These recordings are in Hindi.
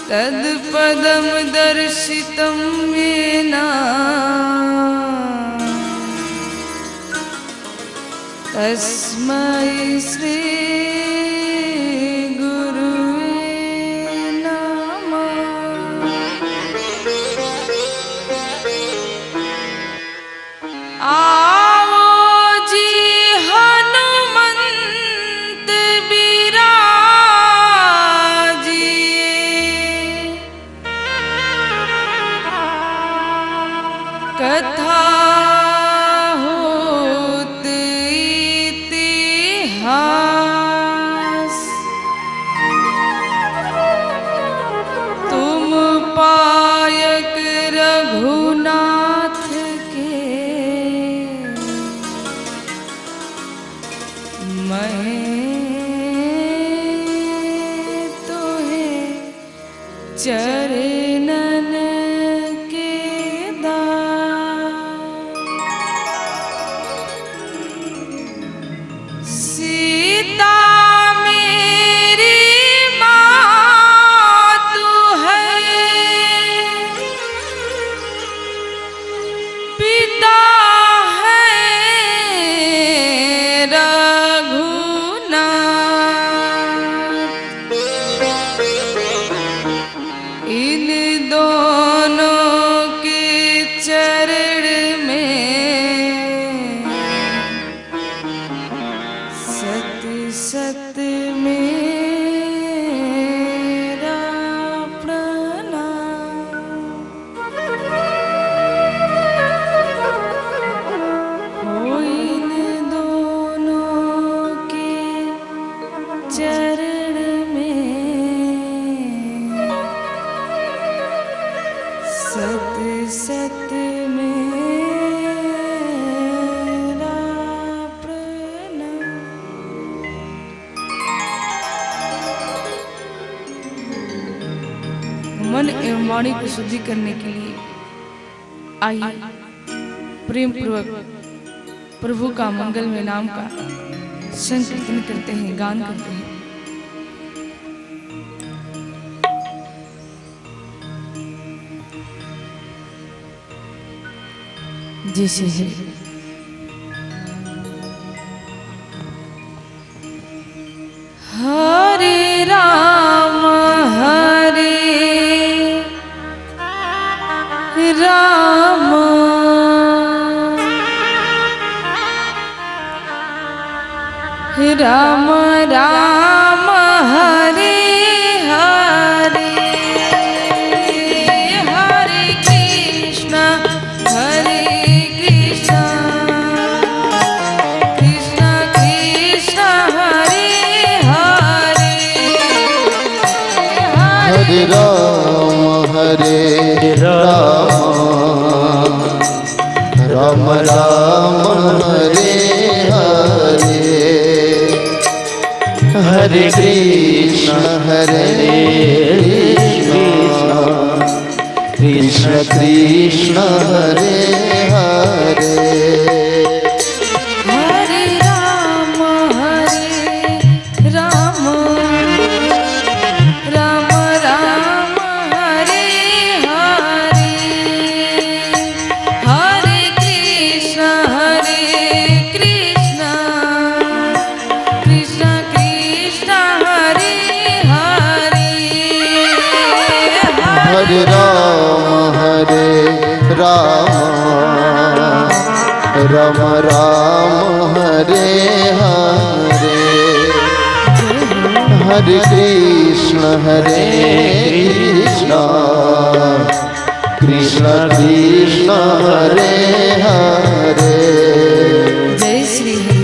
तत्पदं दर्शितं येन तस्मै श्री कथा होत इतिहास तुम पायक रघुनाथ के मैं तुम्हें चरणन सत मेरा प्रणाम हो इन दोनों के चरण में सत सत मन एवं वाणी को शुद्धि करने के लिए आइए प्रेम पूर्वक प्रभु का मंगलमय नाम का संकीर्तन करते हैं, गान करते हैं। जैसे है हरे राम राम राम राम हरे हरे हरे कृष्ण कृष्ण कृष्ण हरे हरे हरे राम राम राम हरे हरे हरे कृष्ण कृष्ण कृष्ण हरे हरे हरे राम राम राम राम हरे हरे हरे कृष्ण कृष्ण कृष्ण हरे हरे हरे राम राम हरे हरे हरे कृष्ण कृष्ण कृष्ण हरे हरे जय श्री हरि।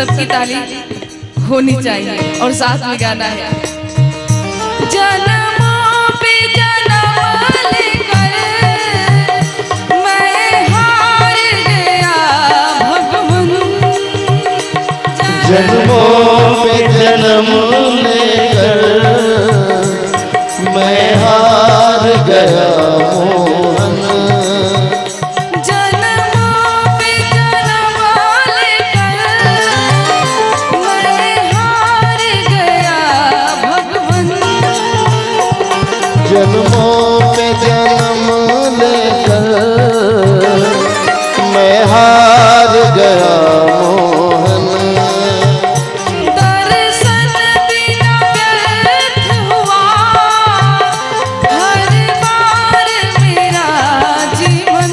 सबकी ताली होनी चाहिए और साथ में गाना है। जन्मों पे जन्म लेकर मैं हार गया भगवन, जन्मों पे जन्म लेकर मैं हार गया मोहन। जन्मों पे जन्म लेकर मैं हार गया भगवन, जन्मों पे जन्म लेकर मैं हार गया मोहन। दर्शन बिना व्यर्थ हुआ हर बार मेरा जीवन,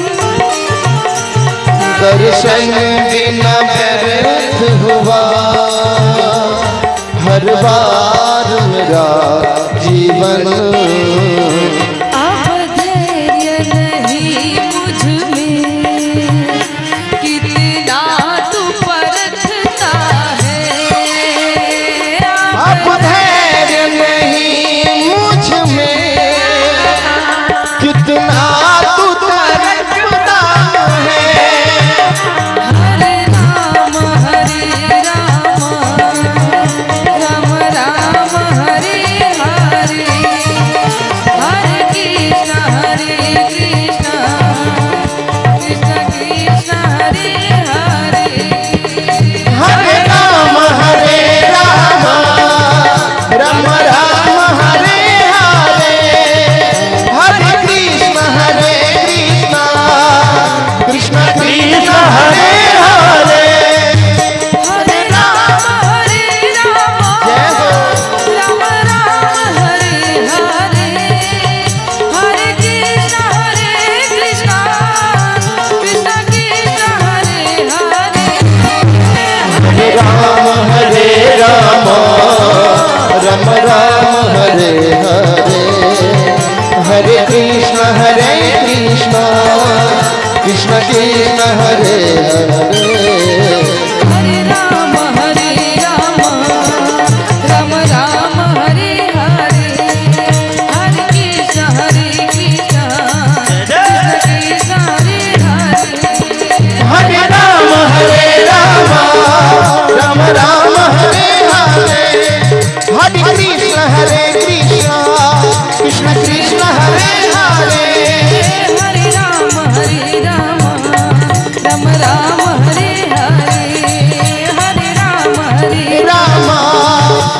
दर्शन बिना व्यर्थ हुआ हर बार मेरा जीवन। अब धैर्य नहीं मुझ में, कितना तू परखता है। अब धैर्य नहीं मुझ में, कितना तू तरसता है। हरे राम राम राम हरे हरे, हरे कृष्ण कृष्ण कृष्ण हरे हरे। हरे राम राम राम हरे हरे, हरे कृष्ण कृष्ण कृष्ण हरे हरे। हरे राम जय हो। राम राम हरे हरे, हरे कृष्ण कृष्ण कृष्ण हरे हरे। हरे राम राम राम हरे हरे, हरे कृष्ण कृष्ण कृष्ण हरे हरे। हरे राम राम राम हरे हरे, हरे कृष्ण कृष्ण कृष्ण हरे हरे। हरे राम राम राम हरे हरे, हरे कृष्ण कृष्ण कृष्ण हरे हरे। हरे राम राम राम हरे हरे, हरे राम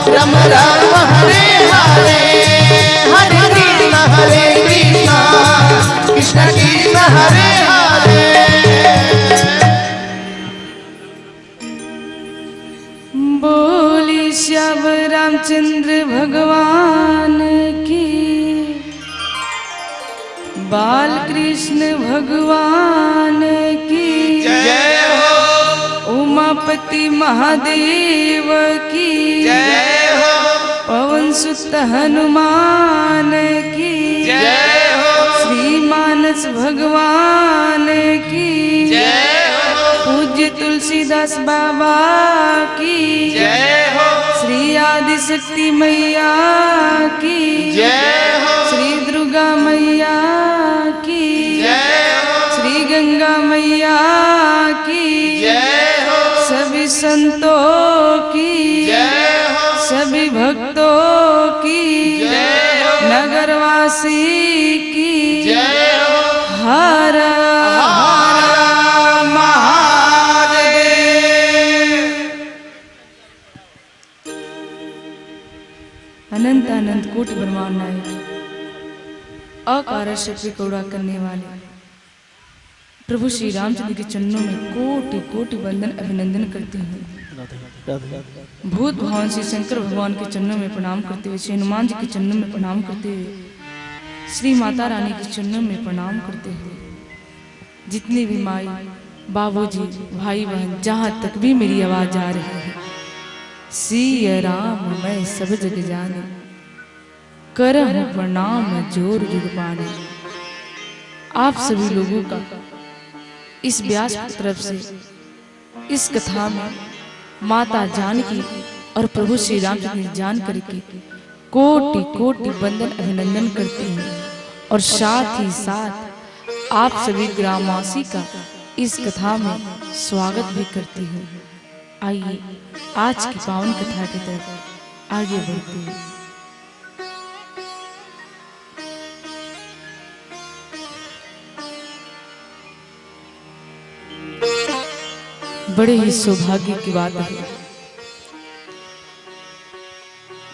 राम राम हरे हरे, हरे कृष्ण कृष्ण कृष्ण हरे हरे। बोली श्याम रामचंद्र भगवान की, बाल कृष्ण भगवान की जय हो। उमापति महादेव की जय हो। पवन सुत हनुमान की जय हो। श्री मानस भगवान की जय हो। पूज्य तुलसीदास बाबा की जय हो। श्री आदि शक्ति मैया की जय हो। श्री दुर्गा मैया की जय हो। श्री गंगा मैया की जय हो। सभी संतों की जय हो। सभी भक्तों की जय हो। नगरवासी की जय हो। हर हर महादेव। अनंत अनंत कोटि ब्रह्मांड नायक, अकार शक्ति कौड़ा करने वाले प्रभु श्री रामचंद्र के चरणों में कोटि कोटि वंदन अभिनंदन करती हूँ। भूत भगवान श्री शंकर भगवान के चरणों में प्रणाम करते हुए, श्री हनुमान जी के चरणों में प्रणाम करते हुए, श्री माता रानी के चरणों में प्रणाम करते हुए, जितने भी माई बाबूजी भाई बहन जहाँ तक भी मेरी आवाज आ रही है, सिया राम मैं सब जग जाने, करहु प्रणाम जोर जुग पाने। आप सभी लोगों का इस व्यास की तरफ से इस कथा में माता जानकी और प्रभु श्री रामचंद्र जान करके कोटि कोटि वंदन अभिनंदन करती हूँ और साथ ही साथ आप सभी ग्रामवासी का इस कथा में स्वागत भी करती हूँ। आइए आज की पावन कथा की तरफ आगे बढ़ते हैं। बड़े ही सौभाग्य की बात है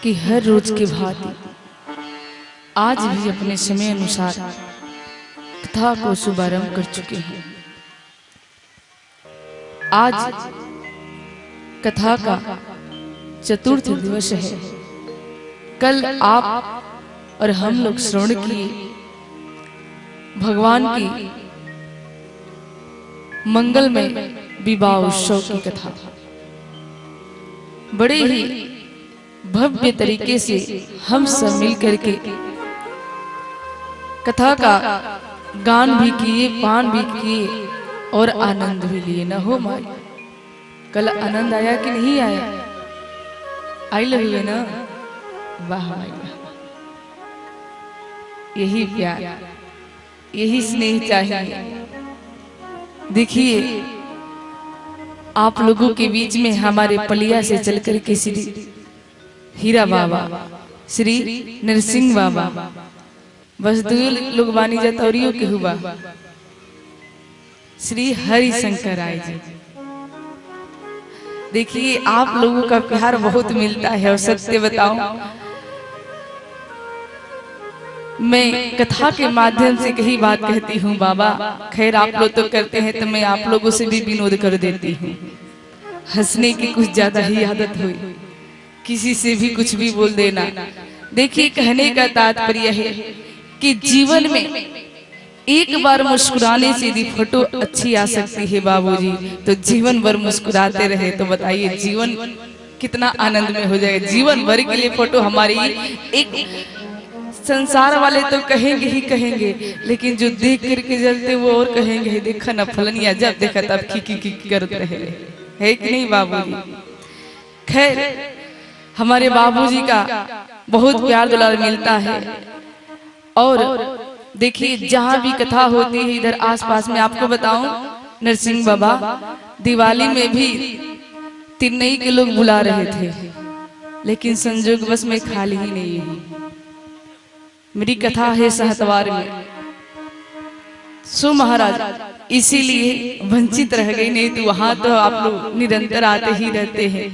कि हर रोज के भांति आज भी अपने समय अनुसार कथा को शुभारंभ कर चुके हैं। आज कथा का चतुर्थ दिवस है। कल आप और हम लोग श्रवण किए भगवान की मंगलमय विवाह उत्सव की कथा। बड़े ही भव्य तरीके से हम सब मिलकर के कथा का गान भी किए, पान भी किए और आनंद भी लिए। न हो माई, कल आनंद आया कि नहीं आया? आई लव यू ना? वाह माई वाह। यही प्यार, यही स्नेह चाहिए। देखिए आप लोगों के बीच में हमारे पलिया से चलकर के श्री हीरा बाबा, श्री नरसिंह बाबा, बस दो लोग बानी जतौरियों के हुआ, श्री हरि शंकर राय जी। देखिए आप लोगों का प्यार बहुत मिलता है। और सत्य बताऊं, मैं कथा के माध्यम से कही बात कहती हूँ बाबा, खैर आप लोग तो करते हैं तो मैं आप लोगों से भी विनोद कर देती हूँ। हंसने की कुछ ज्यादा ही आदत हुई, किसी से भी कुछ भी बोल देना। देखिए कहने का तात्पर्य है कि जीवन में एक बार मुस्कुराने से यदि फोटो अच्छी आ सकती है बाबूजी, तो जीवन भर मुस्कुराते रहे तो बताइए जीवन कितना आनंद में हो जाएगा। जीवन भर के लिए फोटो हमारी एक संसार वाले तो कहेंगे ही कहेंगे, लेकिन जो देख करके जलते वो और कहेंगे देखा ना फलनिया, जब देखा तब की करते रहे, है कि नहीं बाबूजी? खैर हमारे बाबूजी का बहुत प्यार दुलार मिलता है। और देखिए जहाँ भी कथा होती है इधर आसपास में, आपको बताऊं नरसिंह बाबा दिवाली में भी तिरनई के लोग बुला रहे थे, लेकिन संजोग बस में खाली ही नहीं है। मेरी कथा है सहतवार में, सो महाराज इसीलिए वंचित रह गई, नहीं तो वहां तो आप लोग निरंतर आते ही रहते हैं।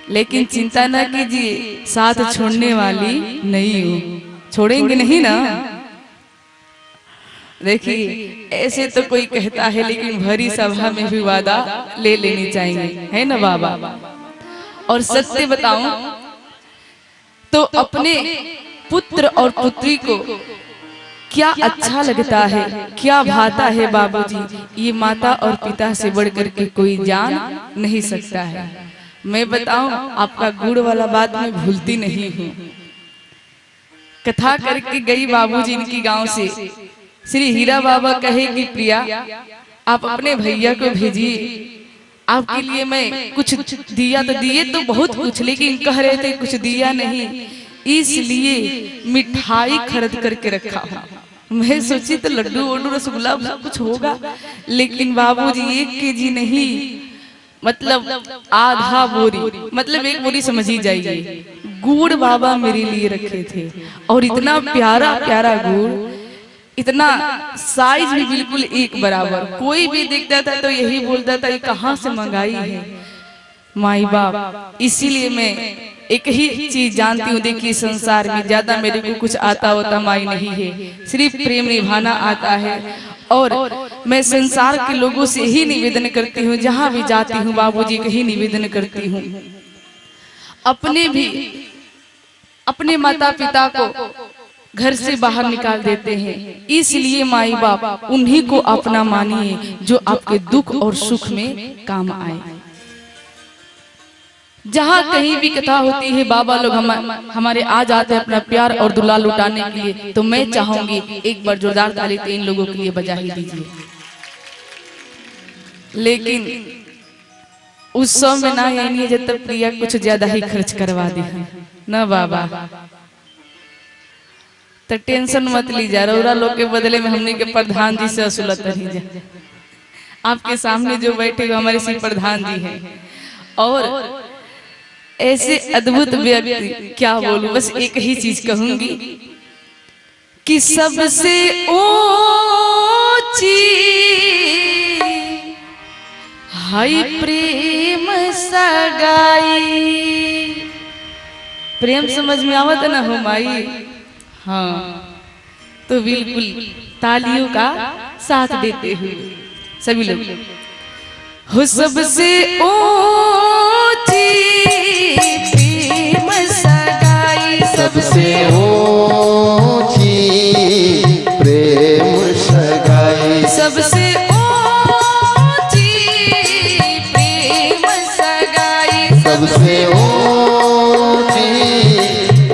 लेकिन चिंता ना कीजिए, साथ छोड़ने वाली नहीं हूं। छोड़ेंगे नहीं ना? देखिए ऐसे तो कोई कहता है, लेकिन भरी सभा में भी वादा ले लेनी चाहिए, है ना बाबा? और सत्य बताऊं तो अपने पुत्र और पुत्री को क्या अच्छा लगता है, क्या भाता है बाबूजी, ये माता और पिता से बढ़कर के कोई जान नहीं सकता है। मैं बताऊं आपका गुड़ वाला बात मैं भूलती नहीं हूँ। कथा करके गई बाबूजी इनकी गांव से, श्री हीरा बाबा कहे कि प्रिया आप अपने भैया को भेजिए, आपके लिए मैं कुछ दिया तो दिए तो बहुत कुछ, लेकिन कह रहे थे कुछ दिया नहीं, इसलिए मिठाई खरीद करके रखा। मैं सोची तो लड्डू वड्डू रसगुल्ला कुछ होगा, लेकिन बाबूजी 1 केजी नहीं, मतलब आधा बोरी, मतलब 1 बोरी समझ ही जाइए, गुड़ बाबा मेरे लिए रखे थे। और इतना प्यारा प्यारा गुड़, इतना साइज भी बिल्कुल एक बराबर। कोई भी देखता था तो यही बोलता था ये कहाँ से मंगाई है माई बाप। इसीलिए मैं एक ही चीज जानती हूँ, देखिए संसार में ज्यादा मेरे को कुछ आता होता माई नहीं है, सिर्फ प्रेम निभाना आता है। और मैं संसार के लोगों से ही निवेदन करती हूँ, जहाँ भी जाती हूँ बाबूजी का ही निवेदन करती हूँ, अपने भी अपने माता पिता को घर से बाहर निकाल देते हैं, इसलिए माई बाप उन्हीं को अपना मानिए जो आपके दुख और सुख में काम आए। जहाँ कहीं भी कथा होती है बाबा लोग हमारे आ जाते हैं अपना प्यार और दुलार लुटाने के लिए, तो मैं चाहूंगी एक बार जोरदार ताली इन लोगों के लिए बजा ही दीजिए। लेकिन उत्सव में ना आएंगे जब तक प्रिया कुछ ज्यादा ही खर्च करवा दी ना बाबा। तो टेंशन मत लीजिए, रौरा लोग के बदले में हमने के प्रधान जी से असुलत रही जा। आपके सामने जो बैठे वो हमारे श्री प्रधान जी हैं और ऐसे अद्भुत व्यक्ति, क्या बोलूं, बस एक ही चीज कहूंगी कि सबसे ऊंची हाय प्रेम सगाई। प्रेम समझ में आवत ना हो माई? हाँ, तो बिल्कुल तालियों का साथ देते हुए सभी लोग हो सबसे ऊंची प्रेम सगाई, सबसे ऊंची प्रेम सगाई, सबसे ऊंची प्रेम सगाई, सबसे ऊंची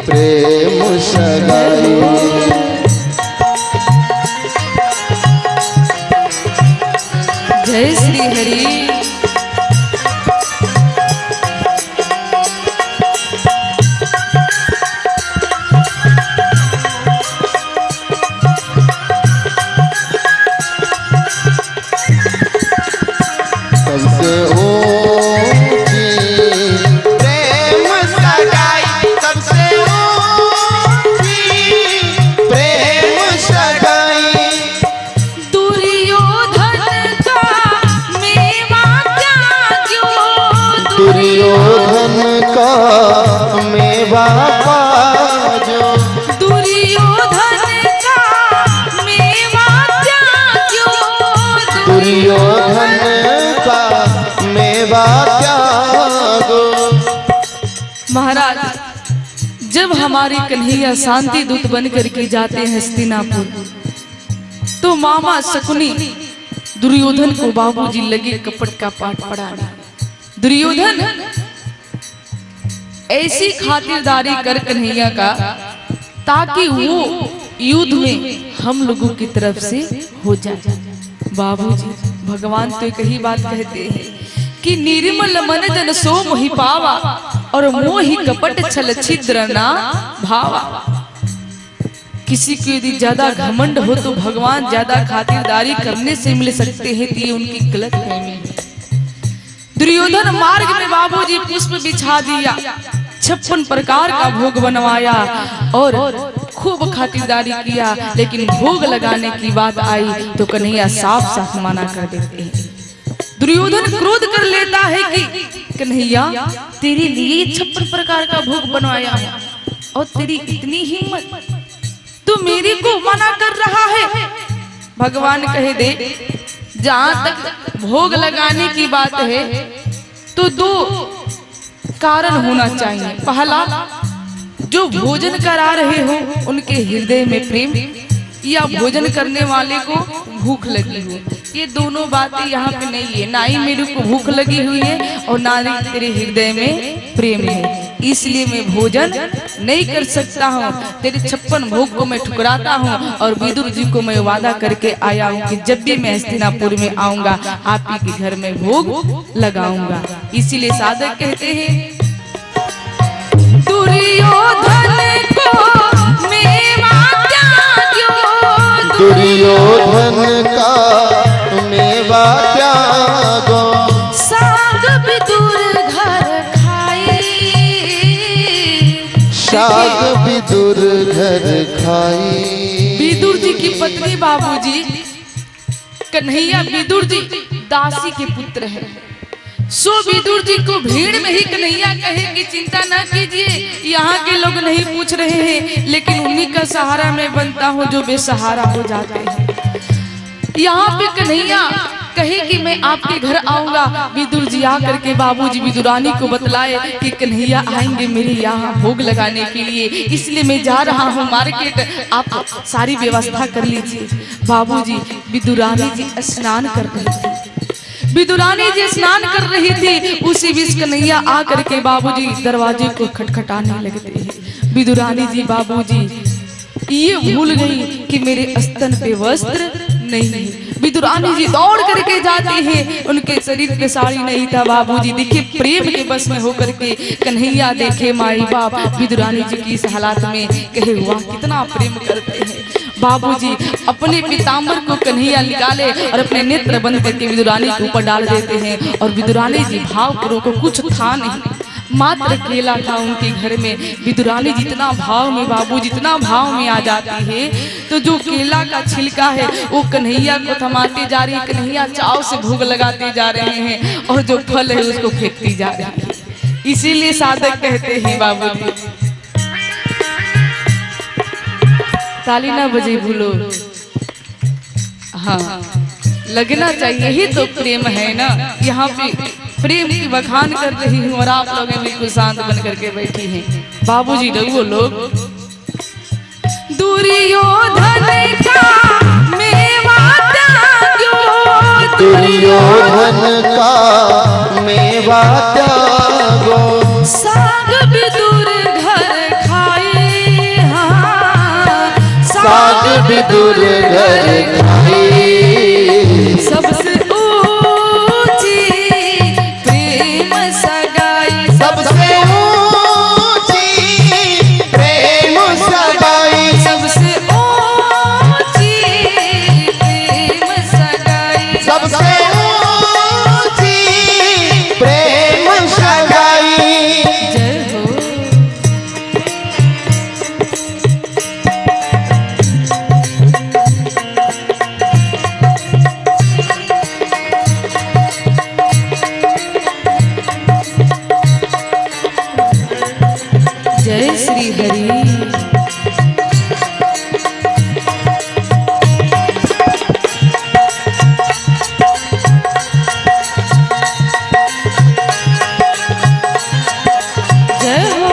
प्रेम सगाई। जय श्री हरि। सबसे ऊंची प्रेम सगाई, सबसे ऊंची प्रेम सगाई। दुर्योधन का मेवा त्याग्यो, दुर्योधन का मेवा पाजो, दुर्योधन का मेवा त्याग्यो, दुर्योधन का मेवा त्यागो। महाराज, जब हमारी कन्हैया शांति दूत बन करके जाते हैं हस्तिनापुर, तो मामा शकुनी दुर्योधन को बाबूजी लगे कपट का पाठ पढ़ाने। दुर्योधन ऐसी खातिरदारी कर कन्हैया का ताकि वो युद्ध में हम लोगों की तरफ से हो जाए। बाबूजी, भगवान तो एक ही बात कहते हैं कि निर्मल मन जन सो मोहि पावा और मोहि कपट छल छिद्र ना भावा। किसी को यदि ज्यादा घमंड हो तो भगवान ज्यादा खातिरदारी करने से मिल सकते हैं, तो ये उनकी गलत फहमी है। दुर्योधन मार्ग में बाबूजी पुष्प बिछा दिया, 56 प्रकार का भोग बनवाया और खूब खातिरदारी किया, लेकिन भोग लगाने की बात आई तो कन्हैया साफ साफ मना कर देते हैं। दुर्योधन क्रोध कर लेता है कि कन्हैया, तेरे लिए 56 प्रकार का भोग बनवाया और तेरी इतनी हिम्मत, तू मेरे को मना कर रहा है। भगवान कहे दे, जहां तक भोग लगाने की बात है तो 2 कारण होना चाहिए। पहला, जो भोजन करा रहे हो उनके हृदय में प्रेम, या भोजन करने वाले को भूख लगी हो। ये दोनों बातें यहाँ पे नहीं है। ना ही मेरे को भूख लगी हुई है और ना ही तेरे हृदय में प्रेम है, इसलिए मैं भोजन नहीं कर सकता हूँ। तेरे 56 भोग को मैं ठुकराता हूँ और विदुर जी को मैं वादा करके आया हूँ कि जब भी मैं हस्तिनापुर में आऊंगा आप ही के घर में भोग लगाऊंगा। इसीलिए साधक कहते हैं, दुर्योधन को मेवा त्याग्यो, दुर्योधन का मेवा त्यागो, साग विदुर घर खाए, साग विदुर घर खाई। विदुर जी की पत्नी बाबूजी कन्हैया विदुर जी दासी के पुत्र है। सो विदुर जी को भीड़ में ही कन्हैया कहे कि चिंता ना कीजिए, यहाँ के लोग नहीं पूछ रहे हैं, लेकिन उन्हीं का सहारा मैं बनता हूँ जो बेसहारा हो जाते हैं। यहाँ पे कन्हैया कहे कि मैं आपके घर आऊंगा। विदुर जी आकर के बाबूजी विदुरानी को बतलाए कि कन्हैया आएंगे मेरे यहाँ भोग लगाने के लिए, इसलिए मैं जा रहा हूँ मार्केट, आप सारी व्यवस्था कर लीजिए। बाबूजी, विदुरानी जी स्नान कर रही थी, विदुरानी जी स्नान कर रही थी, उसी बीच कन्हैया आकर के बाबूजी दरवाजे को खटखटाने लगते हैं। विदुरानी जी बाबूजी ये भूल गई कि मेरे स्तन पे वस्त्र नहीं, विदुरानी जी दौड़ करके जाती हैं, उनके शरीर पे साड़ी नहीं था। बाबूजी देखिए प्रेम के बस में होकर के कन्हैया देखे माई बाप विदुरानी जी की इस हालात में, कहे हुआ कितना प्रेम करते हैं। बाबूजी अपने पीताम्बर को कन्हैया निकाले और अपने नेत्र बंद करके विदुरानी के ऊपर डाल देते हैं। और विदुरानी जी भावपूर्वक को कुछ था नहीं, मात्र केला था उनके घर में। विदुरानी जितना भाव में बाबू जितना भाव में आ जाती है, तो जो केला का छिलका है वो कन्हैया को थमाते जा रही है, कन्हैया चाव से भोग लगाते जा रहे हैं, और जो फल है उसको फेंकती जा रही है। इसीलिए साधक कहते हैं बाबूजी, ताली ना बजे भूलो, हाँ लगना चाहिए ही तो प्रेम है ना। यहाँ पे प्रेम की बखान कर रही हूँ और आप लोग बिल्कुल शांत बन करके बैठी हैं। बाबूजी रघुओं लोग दुर्योधन का मेवा त्यागो, दुर्योधन का मेवा त्यागो, साग विदुर घर खाए, हाँ साग विदुर घर खाए, सबसे ऊंची प्रेम सगाई, सबसे ऊंची प्रेम सगाई, सबसे ऊंची प्रेम सगाई, सबसे ऊंची प्रेम सगाई। जय हो। जय श्री हरि। जय हो।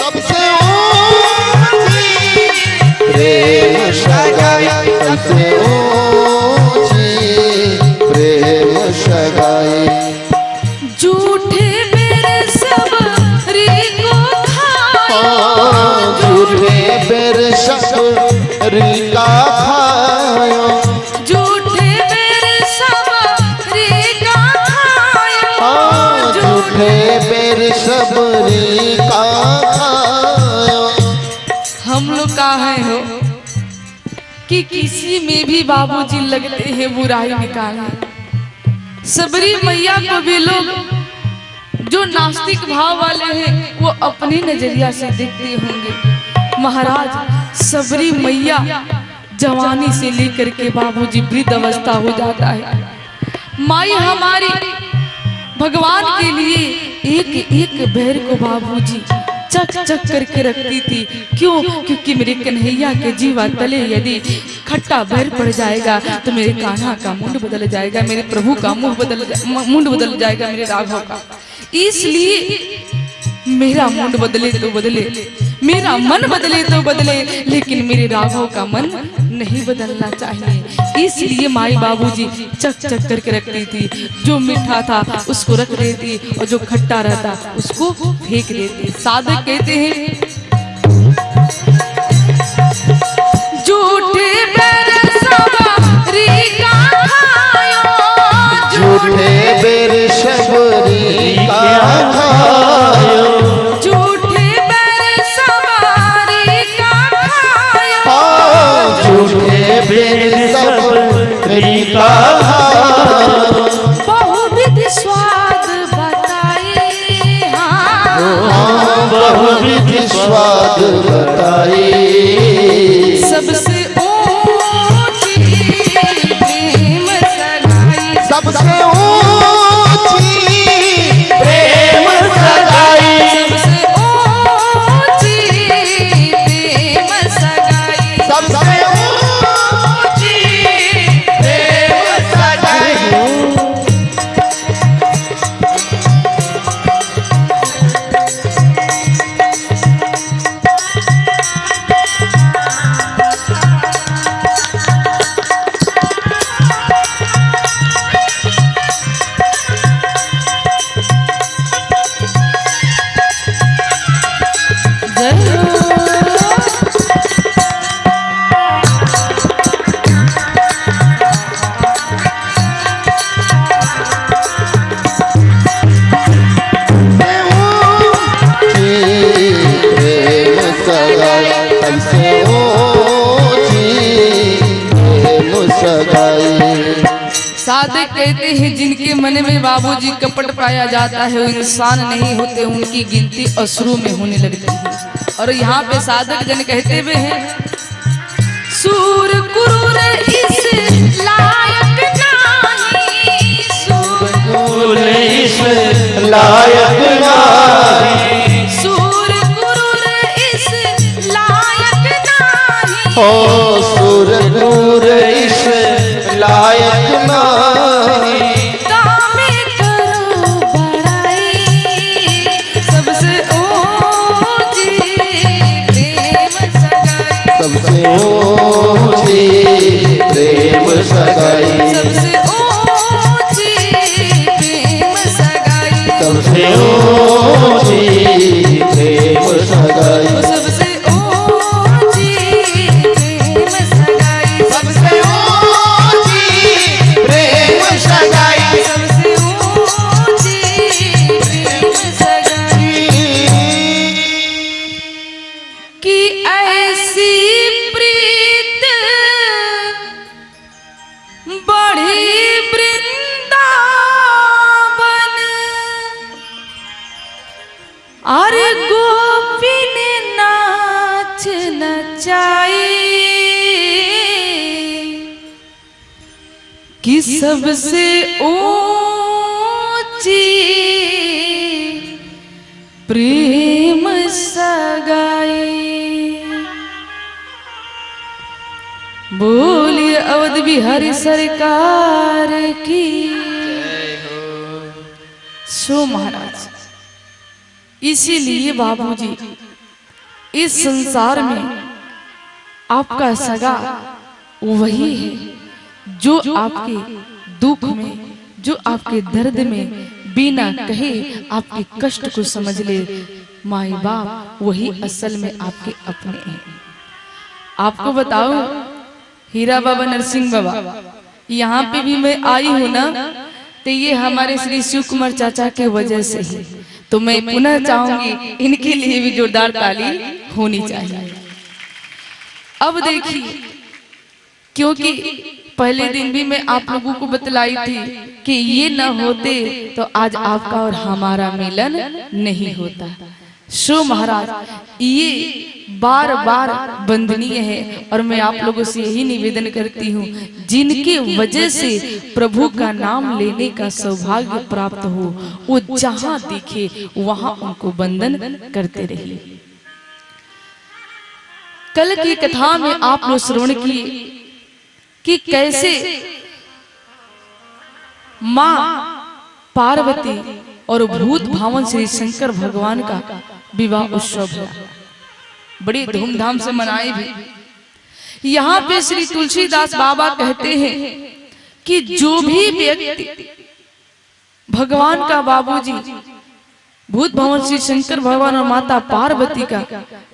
सबसे ऊंची प्रेम सगाई, सबसे ऊंची प्रेम सगाई, झूठे मेरे सबरी को खाओ, झूठे बेर सबरी का खायो, झूठे मेरे सबरी का खाओ, झूठे बेर सबरी का खायो। हम लोग कहाँ हो कि किसी में भी बाबूजी लगते हैं बुराई निकालने। सबरी मैया को भी लोग जो नास्तिक भाव वाले हैं वो अपने नजरिया से देखते होंगे। महाराज सबरी मैया जवानी से लेकर के बाबूजी वृद्ध अवस्था हो जाता है। माई हमारी भगवान के लिए एक एक बैर को बाबूजी चक चक करके रखती थी। क्यों? क्योंकि मेरे कन्हैया के जीवा तले यदि खट्टा बैर पड़ जाएगा तो मेरे कान्हा का मुंड बदल जाएगा, मेरे प्रभु का मुंड बदल जाएगा, मेरे राघव का। इसलिए मेरा मुंड बदले तो बदले, मेरा मन बदले तो बदले, लेकिन मेरे राघव का मन नहीं बदलना चाहिए। इसलिए माई बाबूजी चक चक करके रखती थी। जो मीठा था उसको रख देती और जो खट्टा रहता उसको फेंक देती। साधक कहते हैं झूठे बैर सबरी का खायो, झूठे बेर सबरी का खायो, झूठे बैर सबरी का खायो, झूठे बेर सबरी का खायो, बहुविध स्वाद बताए, हाँ बहुविध सगाई। साधक कहते हैं जिनके मन में बाबूजी कपट पाया जाता है वो इंसान नहीं होते, उनकी गिनती असुरों में होने लगती है। और यहाँ पे साधक जन कहते हुए हैं सूर कुरूर इस लायक नहीं, सूर कुरूर इस लायक नहीं, सूर कुरूर इस लायक नहीं, ओ सूर कुरूर इस लायक नहीं। तामे करो बड़ाई सबसे ऊंची प्रेम सगाई, सबसे ऊंची प्रेम सगाई, सबसे ऊंची प्रेम सगाई, सबसे ऊंची प्रेम सगाई, सबसे ऊंची प्रेम सगाई, सबसे ऊंची प्रेम सगाई। सबसे ऊंची प्रेम सगाई कि ऐसी प्रीत बढ़ी वृंदावन, अरे गोपिन नाच नचाई कि सबसे ऊंची प्रेम सगाई। बोलिए अवध बिहारी सरकार की। सो महाराज इसीलिए बाबूजी इस संसार में आपका सगा वही है जो आपके दुख में, जो आपके दर्द में बिना कहे आपके कष्ट को समझ ले। माई बाप वही असल में आपके अपने हैं। आपको बताओ हीरा बाबा नरसिंह बाबा यहाँ पे भी मैं आई हूँ ना, तो ये हमारे श्री शिव कुमार चाचा के वजह से ही। तो मैं पुनः चाहूंगी इनके लिए भी जोरदार ताली होनी चाहिए। अब देखिए, क्योंकि पहले दिन भी मैं आप लोगों को बतलाई थी कि ये न होते तो आज आपका और हमारा मिलन नहीं होता। सो महाराज ये बार बार वंदनीय है और मैं आप लोगों से यही निवेदन करती हूँ जिनके वजह से प्रभु का नाम लेने का सौभाग्य प्राप्त हो वो जहाँ दिखे वहां उनको वंदन करते रहिए। कल की कथा में आप लोग श्रवण किए कि कैसे मां पार्वती और भूत भावन श्री शंकर भगवान का विवाह उत्सव है, बड़ी धूमधाम से मनाए भी। यहाँ पे श्री तुलसीदास बाबा कहते हैं कि जो भी व्यक्ति भगवान का बाबूजी भूत भवन श्री शंकर भगवान और माता पार्वती का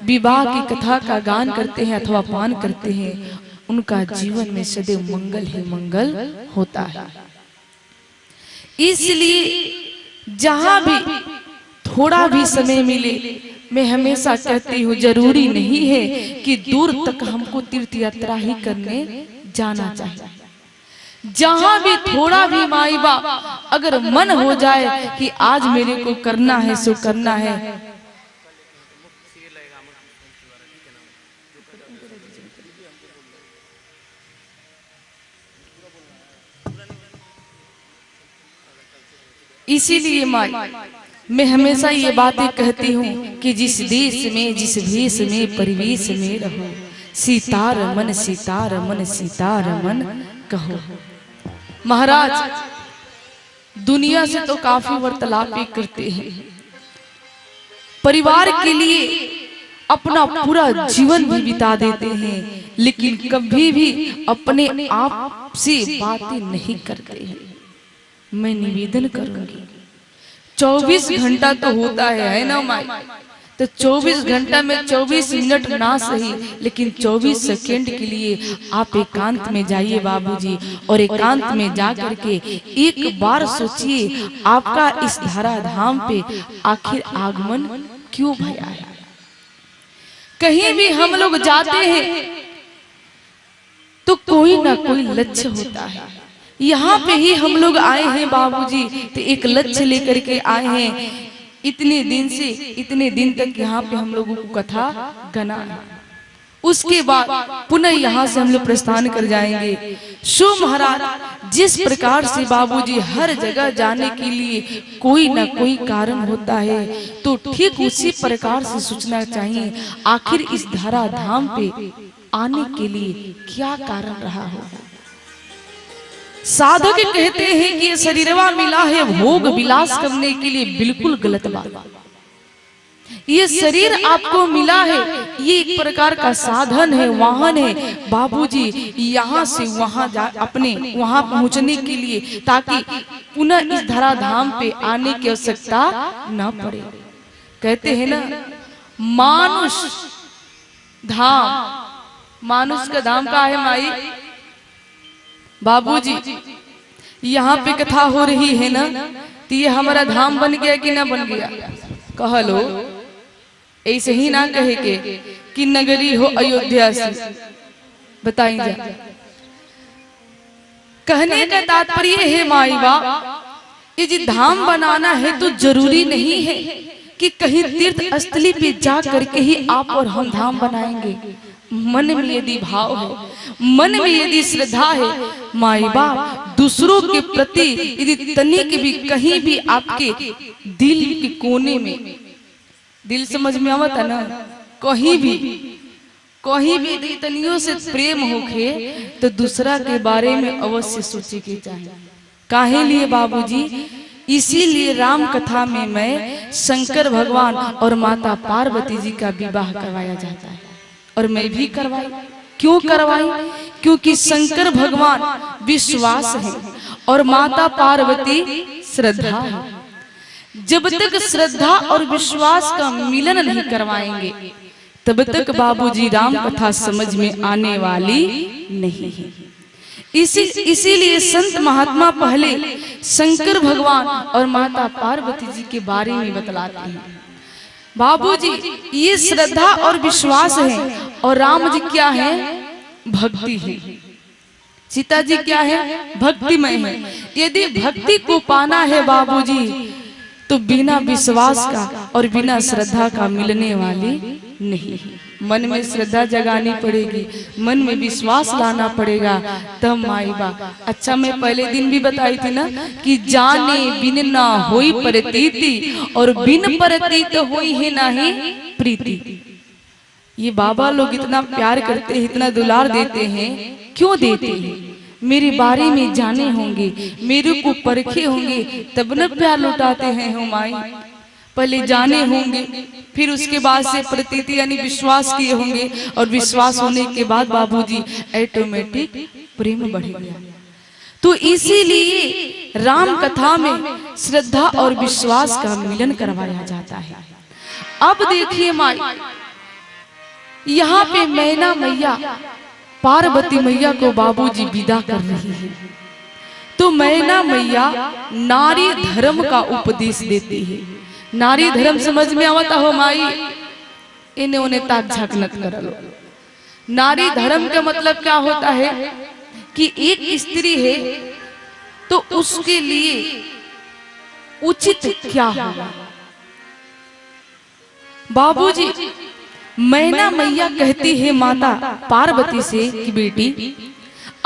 विवाह की कथा का गान करते हैं अथवा पान करते हैं, उनका जीवन में सदैव मंगल ही मंगल होता है। इसलिए जहां भी थोड़ा भी समय मिले, मैं हमेशा कहती हूँ जरूरी नहीं है कि दूर तक हमको तीर्थ यात्रा ही करने जाना चाहिए। जहां भी थोड़ा भी माई बाप अगर मन हो जाए कि आज मेरे को करना है सो करना है, इसीलिए माई मैं हमेशा ये बातें कहती हूँ कि जिस देश में जिस भेष में परिवेश में रहो, सीतारमन सीतारमन सीतारमन कहो। महाराज दुनिया से तो काफी वार्तालाप भी करते हैं, परिवार के लिए अपना पूरा जीवन भी बिता देते हैं, लेकिन कभी भी अपने आप से बातें नहीं करते हैं। मैं निवेदन करूंगी 24 घंटा तो होता है ना माई, तो 24 घंटा में 24 मिनट ना सही लेकिन 24 सेकंड के लिए आप एकांत में जाइए बाबूजी, और एकांत में जा करके एक बार सोचिए आपका इस धरा धाम पे आखिर आगमन क्यों भया है। कहीं भी हम लोग जाते हैं तो कोई ना कोई लक्ष्य होता है। यहाँ पे ही हम लोग आए हैं बाबूजी, तो एक लक्ष्य लेकर के आए हैं। इतने दिन से इतने दिन तक यहाँ पे हम लोगों को कथा गना है। उसके बाद पुनः यहाँ से हम लोग प्रस्थान कर जाएंगे। शो महाराज जिस प्रकार से बाबूजी हर जगह जाने के लिए कोई ना कोई कारण होता है, तो ठीक उसी प्रकार से सोचना चाहिए आखिर इस धरा धाम पे आने के लिए क्या कारण रहा होगा। साधक कहते हैं कि ये शरीरवा मिला है भोग विलास करने के लिए, बिल्कुल गलत बात। ये शरीर आपको मिला है, ये एक प्रकार का साधन है, वाहन है बाबूजी, यहाँ से वहां जा अपने वहां पहुंचने के लिए, ताकि पुनः इस धरा धाम पे आने की आवश्यकता न पड़े। कहते हैं ना मानुष धाम, मानुष का धाम का है माई बाबूजी। यहाँ पे कथा हो रही है ना, तो ये हमारा धाम बन गया कि ना बन गया? कह लो, ऐसे ही ना कहे के कि नगरी हो अयोध्या से, बताइए। कहने का तात्पर्य है माई बाप, ये जी धाम बनाना है तो जरूरी नहीं है कि कहीं तीर्थ स्थली पे जा करके ही आप और हम धाम बनाएंगे। मन में यदि भाव है, मन में यदि श्रद्धा है, माई बाप दूसरों के प्रति यदि तनिक भी कहीं भी आपके दिल के कोने में, दिल समझ में आवता ना, कहीं भी तनियों से प्रेम होखे तो दूसरा के बारे में अवश्य सोचे के चाहिए। काहे लिए बाबूजी? इसीलिए राम कथा में मैं शंकर भगवान और माता पार्वती जी का विवाह करवाया जाता है, और मैं भी करवाई। क्यों करवाई? क्योंकि शंकर भगवान विश्वास है और माता पार्वती श्रद्धा है। जब तक श्रद्धा और विश्वास का मिलन नहीं करवाएंगे, तब तक बाबूजी राम कथा समझ में आने वाली नहीं है। इसीलिए संत महात्मा पहले शंकर भगवान और माता पार्वती जी के बारे में बतलाते हैं। बाबूजी ये श्रद्धा और विश्वास है, और राम जी क्या है? भक्ति है। सीता जी क्या है? भक्तिमय है। यदि भक्ति को पाना है बाबूजी, तो बिना विश्वास का और बिना श्रद्धा का मिलने वाली नहीं है। मन में श्रद्धा जगानी पड़ेगी, मन में विश्वास लाना पड़ेगा, तब माई बा। अच्छा, मैं पहले दिन भी बताई थी ना कि जाने बिन ना होई प्रतीति, और बिन प्रतीत होई है नाही प्रीति। ये बाबा लोग इतना प्यार करते हैं, इतना दुलार देते हैं। क्यों देते हैं? मेरे बारे में जाने होंगे, मेरे को परखे होंगे, तब न प्यार लुटाते हैं हो माई। पहले जाने होंगे, फिर उसके बाद से प्रतीति यानी विश्वास किए होंगे, और विश्वास होने के बाद बाबूजी ऑटोमेटिक प्रेम बढ़ गया। तो इसीलिए राम कथा में श्रद्धा और विश्वास का मिलन करवाया जाता है। अब देखिए माई, यहाँ पे मैना मैया पार्वती मैया को बाबूजी विदा कर रही है, तो मैना मैया नारी धर्म का उपदेश देती है। नारी धर्म समझ में आवता हो माई? इन्हें उन्हें ताक झाक नत कर लो। नारी धर्म का मतलब क्या होता है कि एक स्त्री है तो उसके लिए उचित क्या होगा। बाबूजी मैना मैया कहती है माता पार्वती से कि बेटी,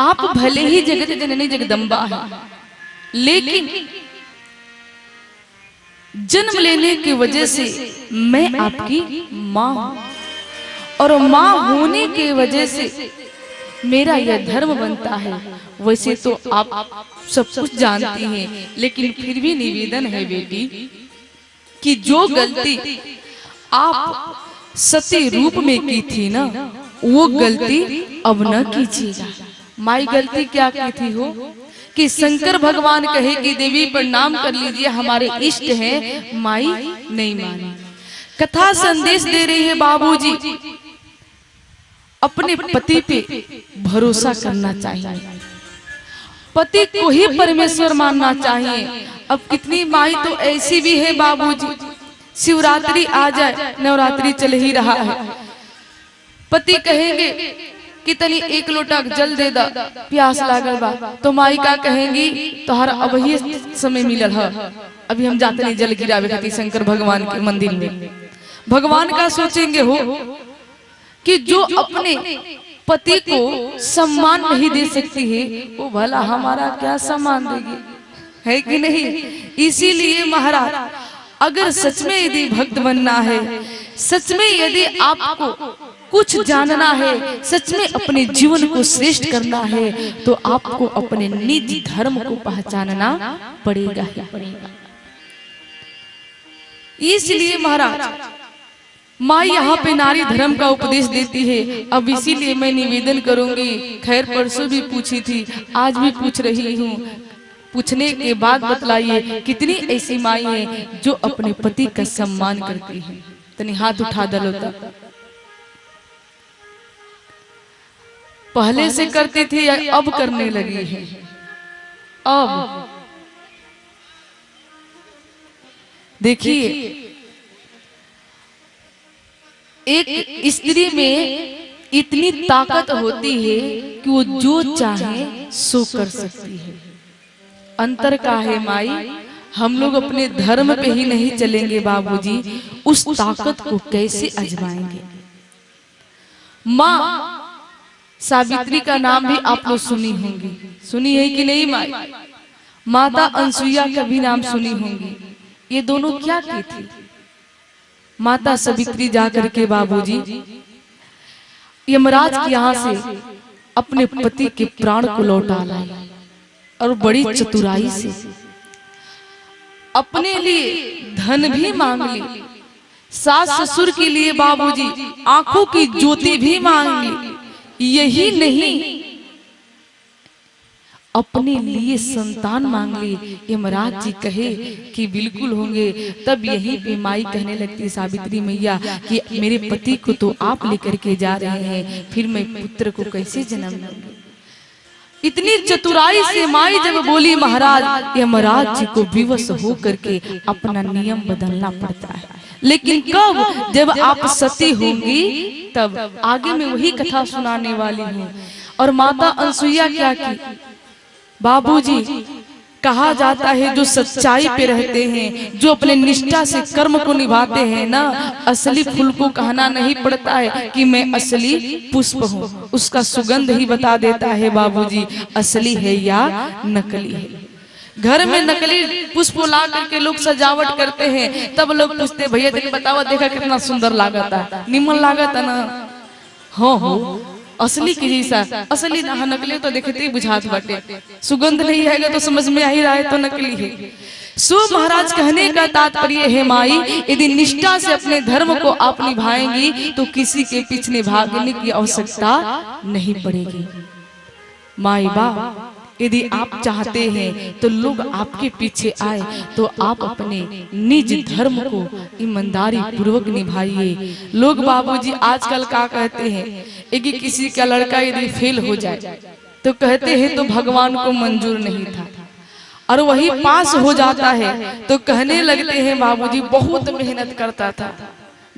आप भले ही जगत जननी जगदम्बा है, लेकिन जन्म लेने की वजह से मैं आपकी माँ हूं, और माँ होने की वजह से मेरा यह धर्म बनता है। वैसे तो आप सब कुछ जानती हैं, लेकिन फिर भी निवेदन है बेटी कि जो गलती आप सती रूप में की थी ना, वो गलती अब न कीजिएगा। माई गलती क्या की थी हो कि शंकर भगवान कहे कि देवी प्रणाम कर लीजिए, हमारे इष्ट हैं, माई नहीं मानी। कथा संदेश दे रही है बाबूजी, अपने पति पे भरोसा करना चाहिए, पति को ही परमेश्वर मानना चाहिए। अब कितनी माई तो ऐसी भी है बाबूजी, शिवरात्रि आ जाए, नवरात्रि चल ही रहा है, पति कहेंगे कि तनी एक लोटा जल दे दा, प्यास लागल बा। तो माई का कहेंगी तोहर अब ही समय मिलल है, अभी हम जाते नहीं जल गिरावे खातिर शंकर भगवान के मंदिर में। भगवान का सोचेंगे हो कि जो अपने पति को सम्मान नहीं दे सकती है, वो भला हमारा क्या सम्मान देगी, है कि नहीं। इसीलिए महाराज अगर सच में यदि भक्त बनना है, सच में यदि आपको कुछ जानना है, सच में अपने जीवन को श्रेष्ठ करना है, तो आपको अपने निज धर्म को पहचानना पड़ेगा ही पड़ेगा। इसलिए महाराज माँ यहाँ पे नारी धर्म का उपदेश देती है। अब इसीलिए मैं निवेदन करूंगी, खैर परसों भी पूछी थी, आज भी पूछ रही हूँ, पूछने के बाद बतलाइए कितनी ऐसी माई हैं जो अपने पति का सम्मान करती हैं। तनी हाथ उठा दलो तक। पहले से करती थी या अब करने लगी है? अब देखिए, एक स्त्री में इतनी ताकत होती है कि वो जो चाहे सो कर सकती है। अंतर का है माई, हम लोग अपने धर्म पे ही नहीं चलेंगे बाबूजी, उस ताकत को कैसे आजमाएंगे। माँ सावित्री का नाम भी आप लोग सुनी होंगी, सुनी है कि नहीं माई? माता अनसुईया का भी नाम सुनी होंगी। ये दोनों क्या की थी? माता सावित्री जाकर के बाबूजी यमराज के यहाँ से अपने पति के प्राण को लौटा लाई और बड़ी चतुराई से अपने लिए धन भी मांग ली, सास ससुर के लिए बाबूजी आंखों की ज्योति भी मांग ली। यही नहीं, अपने लिए संतान मांग ली। यमराज जी कहे कि बिल्कुल होंगे। तब यही पे माई कहने लगती सावित्री मैया कि मेरे पति को तो आप लेकर के जा रहे हैं, फिर मैं पुत्र को कैसे जन्म दूंगी। इतनी चतुराई से माई जब बोली महाराज, यमराज जी को विवश हो करके अपना नियम बदलना पड़ता है। लेकिन कब? जब आप सती होंगी तब। आगे मैं वही कथा सुनाने वाली हूँ। और माता अनसुईया क्या की बाबूजी, कहा जाता है जो सच्चाई पे रहते हैं, जो अपने निष्ठा से कर्म को निभाते हैं ना, असली फूल को कहना नहीं पड़ता है कि मैं असली पुष्प हूँ, उसका सुगंध ही बता देता है बाबूजी असली है या नकली है। घर में नकली पुष्प ला करके लोग सजावट करते हैं, तब लोग पूछते भैया देखिए बतावा, देखा कितना सुंदर लागता, निमन लागता ना। हो असली की जैसा, असली ना नकली तो देखते ही बुझात बाटे, सुगंध नहीं आएगा तो समझ में आ ही रहा है तो नकली है। सो महाराज कहने का तात्पर्य है माई, यदि निष्ठा से अपने धर्म को आप निभाएंगी तो किसी के पीछे भागने की आवश्यकता नहीं पड़ेगी। माई बा, यदि आप चाहते हैं तो लोग आपके पीछे आए तो आप अपने निज धर्म को ईमानदारी पूर्वक निभाइए। लोग बाबूजी आजकल क्या कहते हैं, यदि किसी का लड़का यदि फेल हो जाए तो कहते हैं तो भगवान को मंजूर नहीं था, और वही पास हो जाता है तो कहने लगते हैं बाबूजी बहुत मेहनत करता था,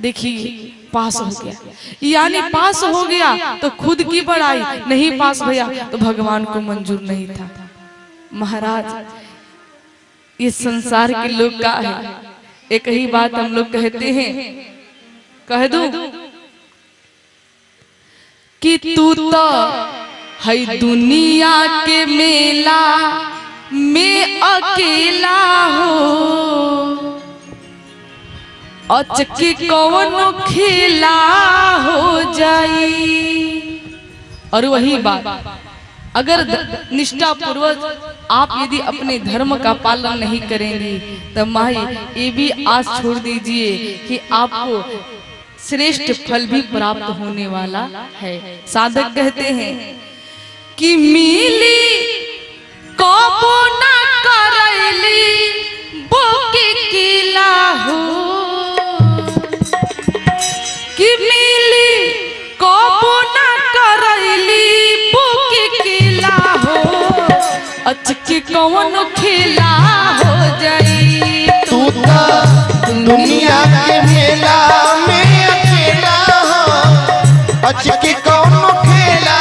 देखिए पास हो गया। यानी पास हो गया तो खुद की बड़ाई, नहीं पास भैया तो भगवान को मंजूर नहीं था। महाराज ये संसार के लोग का है, एक ही बात हम लोग कहते हैं, कह दूं कि तू तो है दुनिया के मेला में अकेला हो, अचके कौनो खेला हो जाई। और वही बात, अगर निष्ठा पूर्वक आप यदि अपने धर्म का पालन नहीं करेंगे तो माई ये भी आस छोड़ दीजिए कि आपको श्रेष्ठ फल भी प्राप्त होने वाला है। साधक कहते हैं कि मिली कबो ना करैली बोके किला हो, कि मिली कबो ना करैली बोके किला हो, अचके कौनो खेला हो जाई। तू तो दुनिया के मेला में अकेला हो, अचके कौनो खेला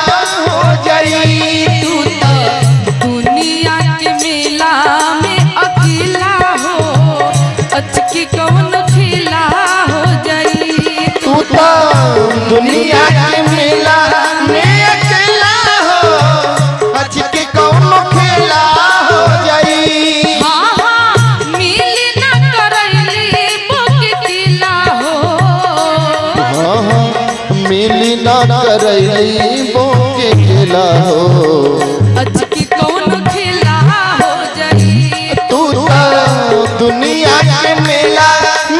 करैली बोके खेला हो अच के कौन खेला हो जाई तू तो दुनिया के मेला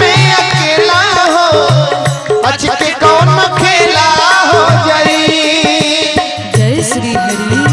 में अकेला हो अच के कौन खेला हो जाई। जय श्री हरि।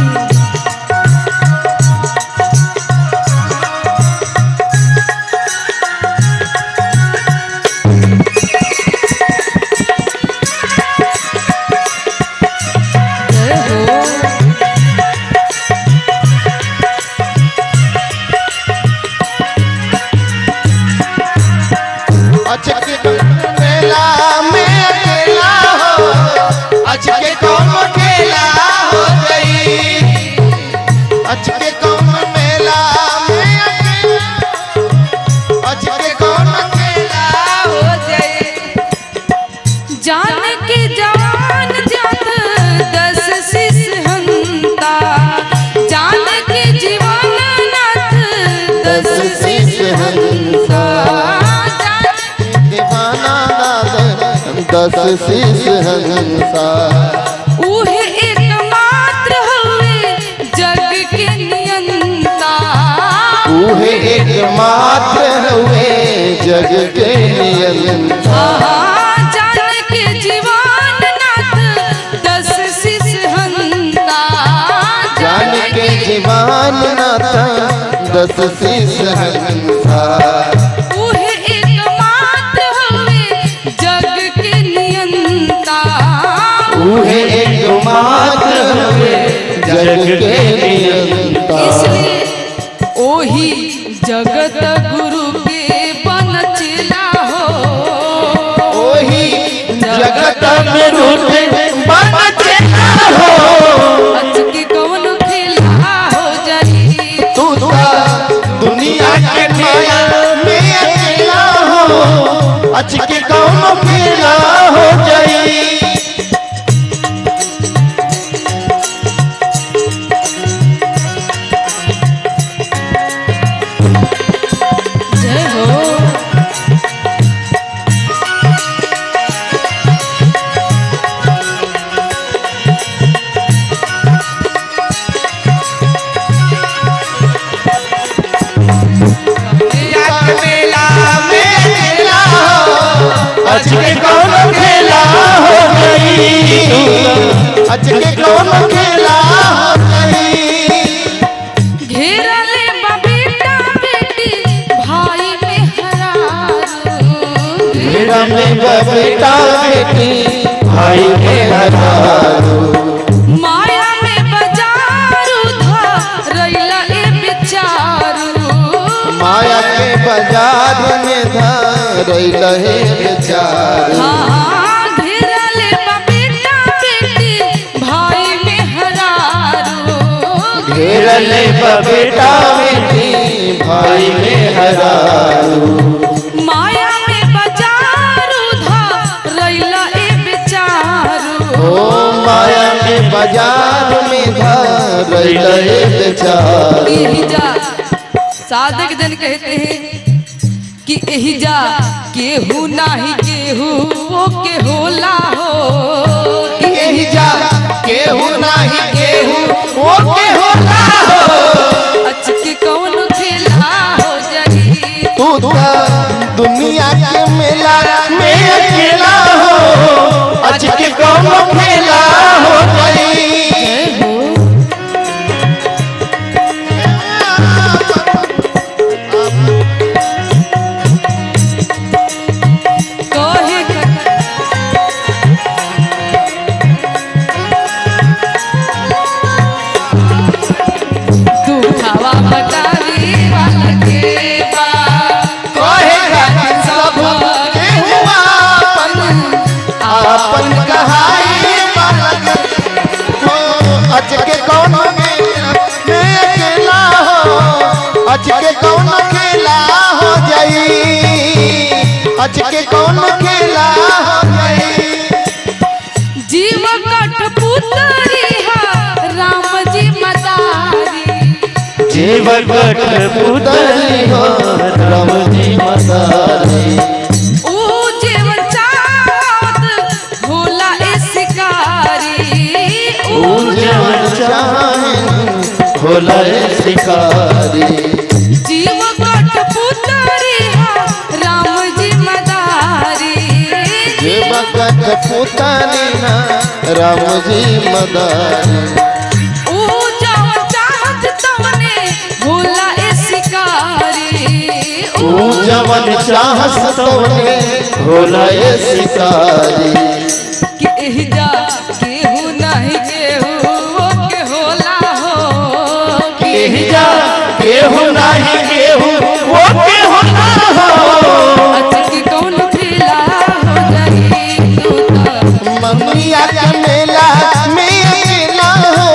दस शीस हंसा उहे एकमात्र हुए जग के नियंता उहे एकमात्र हुए जग के नियंता जान के जीवन नाथ दस शीस हंता जान के जीवन नाथ दस शीस हंसा उहे एकमात्र हुए जग के नियंता। इसलिए ओही जगत गुरु के बन चला हो ओही जगत गुरु के बन चला हो अच के कौन खेला हो जाई तू तो दुनिया के माया में अकेला हो अच के कौन खेला हो जाई। अच के कौन खेला हो गई अच के कौन खेला हो गई। घेरा ले बेटा बेटी भाई में हरारू घेरा में बेटा बेटी भाई में हरारू माया में बाजारू धरैला ए बेचारू माया के बाजार में धरैला हे बेचारू घेरा ले बेटा बेटी भाई में हरारू घेरा ले बेटा बेटी भाई में हरारू माया में बाजारू धरैला ए बेचारू ओ माया में बाजार में धरैला हे बेचारू। यही जा साधक जन कहते हैं कि यही जा केहू नाही केहू वो के होला हो कि यही जा केहू नाही केहू वो के होला हो अच के कौन खेला हो जाई तू तो दुनिया के मेला में अकेला हो अच के कौन खेला हो जाई। अच के कौन अकेला हो अच के कौन खेला हो जाई अच के कौन खेला हो जाई। जीव कठपुतरी राम जी मदारी जीव कठपुतरी हो राम जी मदारी ओ जीव चाहत होला ए शिकारी होला शिकारी। जीव कठपुतरी राम जी मदारी, जीव कठपुतरी राम जी मदारी। ऊ जब चाहत तवने होला शिकारी, ऊ जवन चाहत तवने होला शिकारी। कि एहिजा केहू नहीं केहू के होला हो, कि एहिजा केहू नहीं केहू वो के होला हो। अचकी कौन खेला हो जाई तू तो ममिया के मेला में अकेला हो,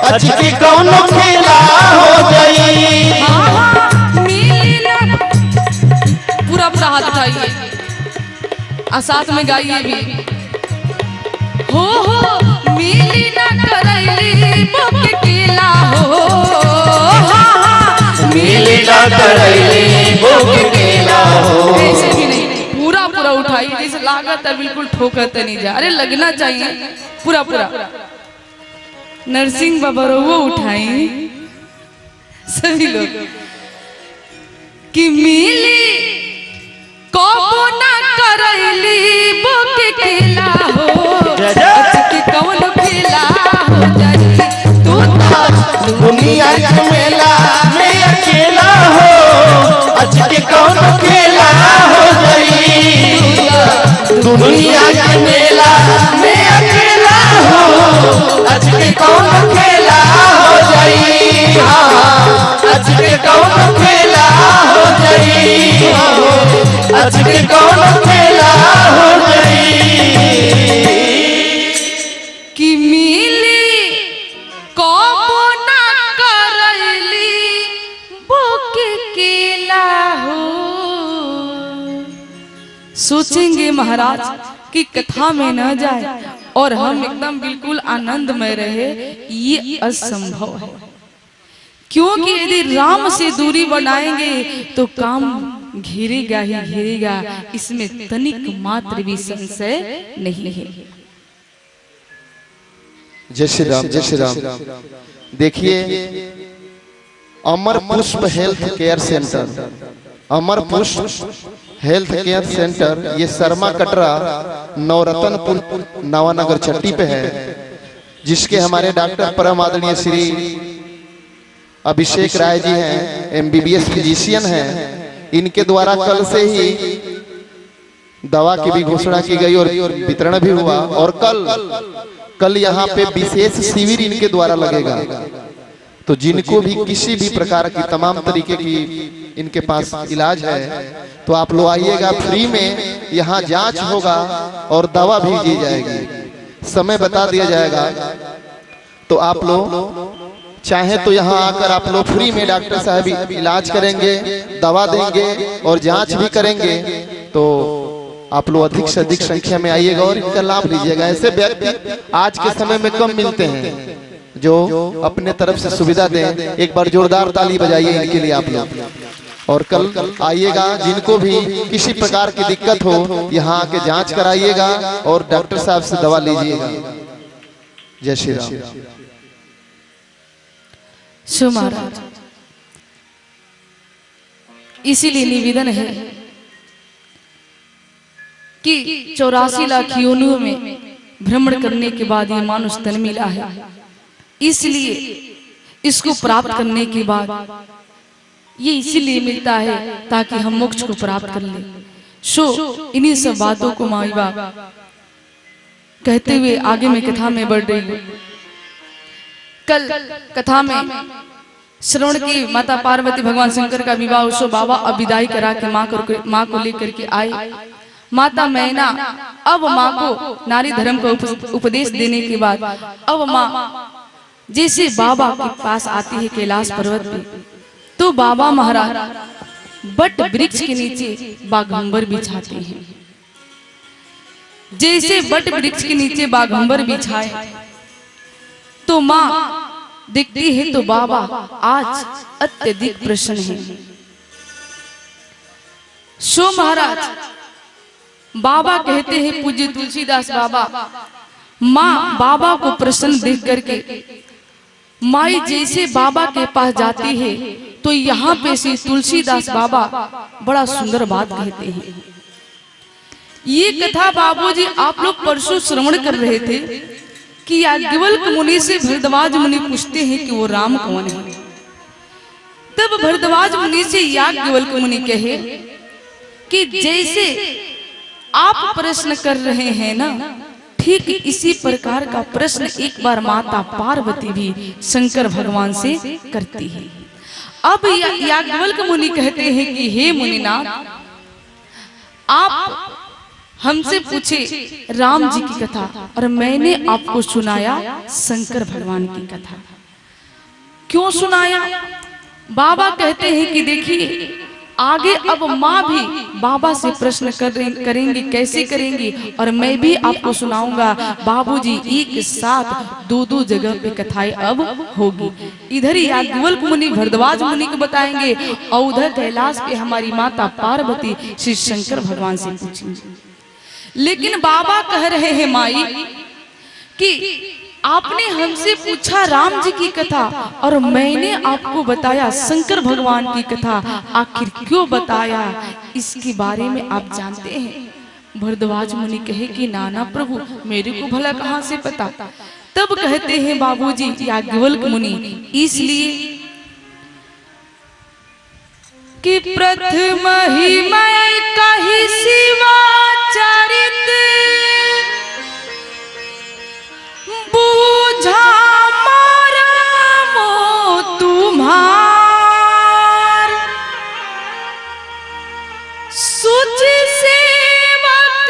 अचकी कौन खेला हो जाई। मिली ना, पूरा पूरा हाथ उठाइए और साथ में गाइए भी। हो मिली ना करैली बोके केला हो, मिली ना करैली बोके केला हो। ऐसे भी नहीं, पूरा पूरा उठाइए जैसे लागत है बिल्कुल ठोकत नहीं जा। अरे लगना चाहिए पूरा पूरा। नरसिंह बाबा वो उठाई सभी लोग कि मिली कबो ना करैली बोके केला हो, अचकी कौन खेला हो जाई तू तो दुनिया के मेला में अकेला हो, अचकी कौन खेला हो जाई। दुनिया के मेला में अकेला हो, अचकी कौन खेला हो जाई। अचकी कौन खेला हो जाई। अचकी कौन खेला हो जाई। कि मिली कबो ना करैली बोके केला हो। सोचेंगे महाराज कि कथा में न जाए और हम एकदम बिल्कुल आनंदमय रहे, ये असंभव है। क्योंकि यदि राम से दूरी बनाएंगे तो काम घिरेगा ही घिरेगा, इसमें तनिक मात्र भी संशय नहीं है। जय श्री राम, जय श्री राम। देखिए अमर पुष्प हेल्थ केयर सेंटर, अमर पुष्प हेल्थ केयर सेंटर ये शर्मा कटरा नवरत्नपुर नवानगर चट्टी पे है, जिसके हमारे डॉक्टर परम आदरणीय श्री अभिषेक राय जी हैं, एमबीबीएस फिजिशियन हैं। इनके द्वारा कल से ही दवा की भी घोषणा की गई और वितरण भी हुआ। और कल यहाँ पे विशेष शिविर इनके द्वारा लगेगा। तो जिनको भी किसी भी प्रकार की तमाम तरीके की इनके पास इलाज है तो आप लोग आइएगा, फ्री में यहाँ जांच होगा और दवा भी दी जाएगी, समय बता दिया जाएगा। तो आप लोग चाहे तो यहाँ आकर आप लोग फ्री में डॉक्टर साहब इलाज करेंगे, दवा देंगे और जांच भी करेंगे। तो आप लोग अधिक से अधिक संख्या में आइएगा और इनका लाभ लीजिएगा। ऐसे व्यक्ति आज के समय में कम मिलते हैं जो अपने तरफ से सुविधा दें। एक बार जोरदार ताली बजाइए इनके लिए आप लोग। और कल आइएगा, जिनको भी किसी प्रकार की दिक्कत हो यहाँ आके जांच कराइएगा और डॉक्टर साहब से दवा लीजिएगा। जय श्री राम। शो महाराज, इसीलिए निवेदन है कि 84 लाख योनियों में भ्रमण करने के बाद ये मानुष तन मिला है, इसलिए इसको प्राप्त करने के बाद ये इसीलिए मिलता है ताकि हम मोक्ष को प्राप्त कर लें। सो इन्हीं सब बातों को माई बाप कहते हुए आगे में कथा में बढ़ रही हूँ। कल कथा में श्रवण की माता पार्वती भगवान शंकर का विवाह सो बाबा अब विदाई करा के माँ को लेकर के आए। माता मैना अब माँ को नारी धर्म का उपदेश देने के बाद अब माँ जैसे बाबा के पास आती है कैलाश पर्वत पे, तो बाबा महाराज बट वृक्ष के नीचे बाघंबर बिछाते हैं। जैसे बट वृक्ष के नीचे बाघंबर बिछाए तो माँ दिखती है तो बाबा आज अत्यधिक प्रसन्न है। सो महाराज बाबा कहते हैं, पूज्य तुलसीदास बाबा, माँ बाबा को प्रसन्न देख करके माई जैसे बाबा के पास जाती है तो यहाँ पे श्री तुलसीदास बाबा बड़ा सुंदर बात कहते हैं। ये कथा बाबूजी आप लोग परसों श्रवण कर रहे थे कि याज्ञवल्क्य मुनि से भरद्वाज मुनि पूछते हैं कि वो राम कौन है। तब भरद्वाज मुनि से याज्ञवल्क्य मुनि कहे कि जैसे आप प्रश्न कर रहे हैं ना, ठीक इसी प्रकार का प्रश्न एक बार माता पार्वती भी शंकर भगवान से करती है। अब याज्ञवल्क्य मुनि कहते हैं कि हे मुनिनाथ, आप हमसे पूछे राम जी की कथा और मैंने आपको सुनाया शंकर भगवान की कथा। क्यों सुनाया? बाबा कहते हैं कि देखिए आगे अब माँ भी बाबा से प्रश्न करेंगी, कैसे करेंगी, और मैं भी आपको सुनाऊंगा। बाबूजी एक साथ दो जगह पे कथाएं अब होगी। इधर याज्ञवल्क्य मुनि भरद्वाज मुनि को बताएंगे और उधर कैलाश पे हमारी माता पार्वती श्री शंकर भगवान से पूछेंगे। लेकिन बाबा कह रहे हैं माई कि आपने हमसे पूछा राम जी की कथा और मैंने आपको बताया शंकर भगवान की कथा। आखिर क्यों बताया, इसके बारे में आप जानते हैं? भरद्वाज मुनि कहे कि नाना प्रभु, मेरे को भला कहाँ से पता। तब कहते हैं बाबूजी याज्ञवल्क्य मुनि, इसलिए कि प्रथम ही मैं कही शिवा चरित बूझा मरमो तुम्हार, सुचि सेवक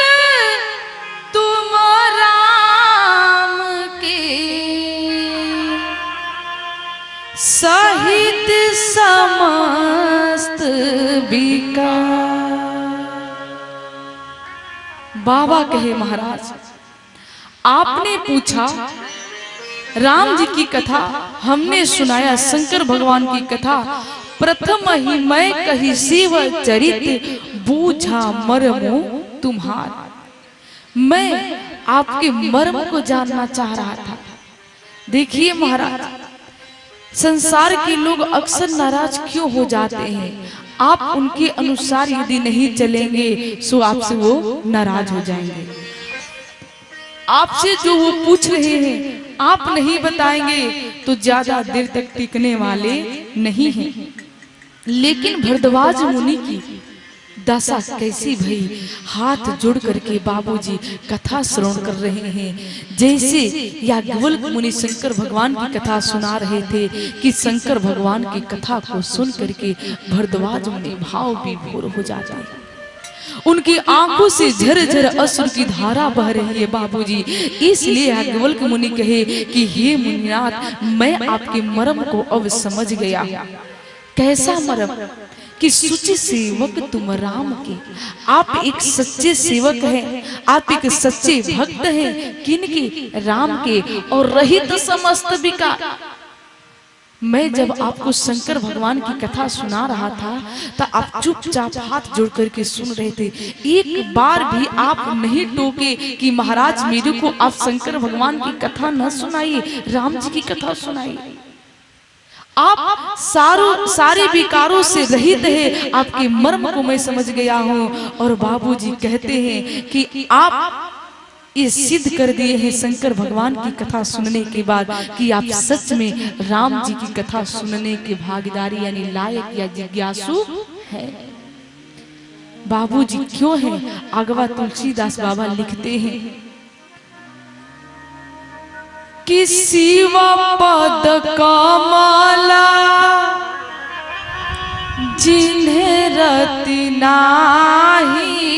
तुम राम के, सहित समस्त विकार। बाबा कहे महाराज, आपने पूछा राम जी की कथा, हमने सुनाया शंकर भगवान की कथा। प्रथम ही मैं कही शिव चरित बूझा मर्मो तुम्हार। मैं आपके मर्म को जानना चाह रहा था। देखिए महाराज, संसार के लोग अक्सर नाराज क्यों हो जाते हैं? आप उनके अनुसार यदि नहीं चलेंगे तो आपसे वो नाराज हो जाएंगे। आपसे जो वो पूछ रहे हैं आप नहीं बताएंगे तो ज्यादा देर तक टिकने वाले नहीं हैं। लेकिन भरद्वाज मुनि की दशा कैसी भई, हाथ जोड़ करके बाबूजी कथा श्रवण कर रहे हैं। जैसे याज्ञवल्क्य मुनि शंकर भगवान की कथा सुना रहे थे कि शंकर भगवान की कथा को सुन करके भरद्वाज मुनि भाव विभोर हो जाते हैं। उनकी आंखों से झरझर अश्रु की धारा बह रही है बाबूजी। इसलिए याज्ञवल्क्य मुनि कहे कि हे मुनिनाथ, मैं आपके मर्म को अब समझ गया। कैसा मर्म? कि सुचि सेवक तुम राम के। आप एक सच्चे सेवक हैं, आप एक सच्चे भक्त हैं। किनके? राम के। और रहित समस्त विकार। मैं जब आपको शंकर भगवान की कथा सुना रहा था तो आप चुपचाप हाथ जोड़ करके सुन रहे थे। एक बार भी आप नहीं टोके कि महाराज मेरे को आप शंकर भगवान की कथा न सुनाइए, राम जी की कथा सुनाइए। आप सारे विकारों से रहित है। आपके मर्म को मैं समझ गया हूँ। और बाबूजी कहते हैं कि आप ये सिद्ध कर दिए हैं शंकर भगवान की कथा सुनने के बाद कि आप सच में राम जी की कथा सुनने के भागीदारी यानी लायक या जिज्ञासु है। बाबूजी क्यों हैं? अगवा तुलसीदास बाबा लिखते हैं कि शिव पद कमला जिन्हें रति नाही,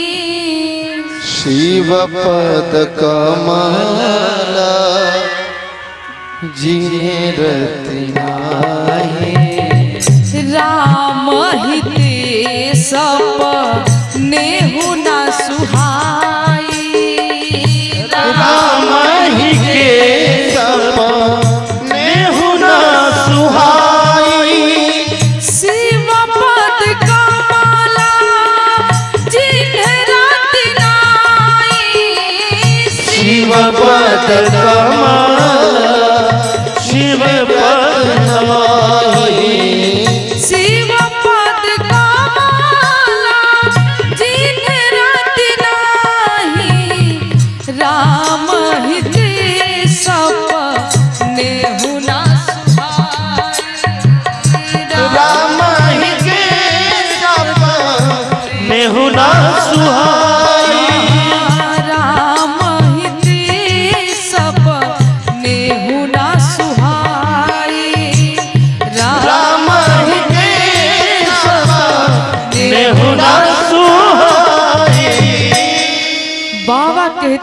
शिव पद कमला जिन्हें रति नाही, राम हिते सपने हु न सुहाई, राम हिते सपने हु न सुहाई, शिव पद कमला जिन्हें रति नाही, शिव पद कमला शिव पद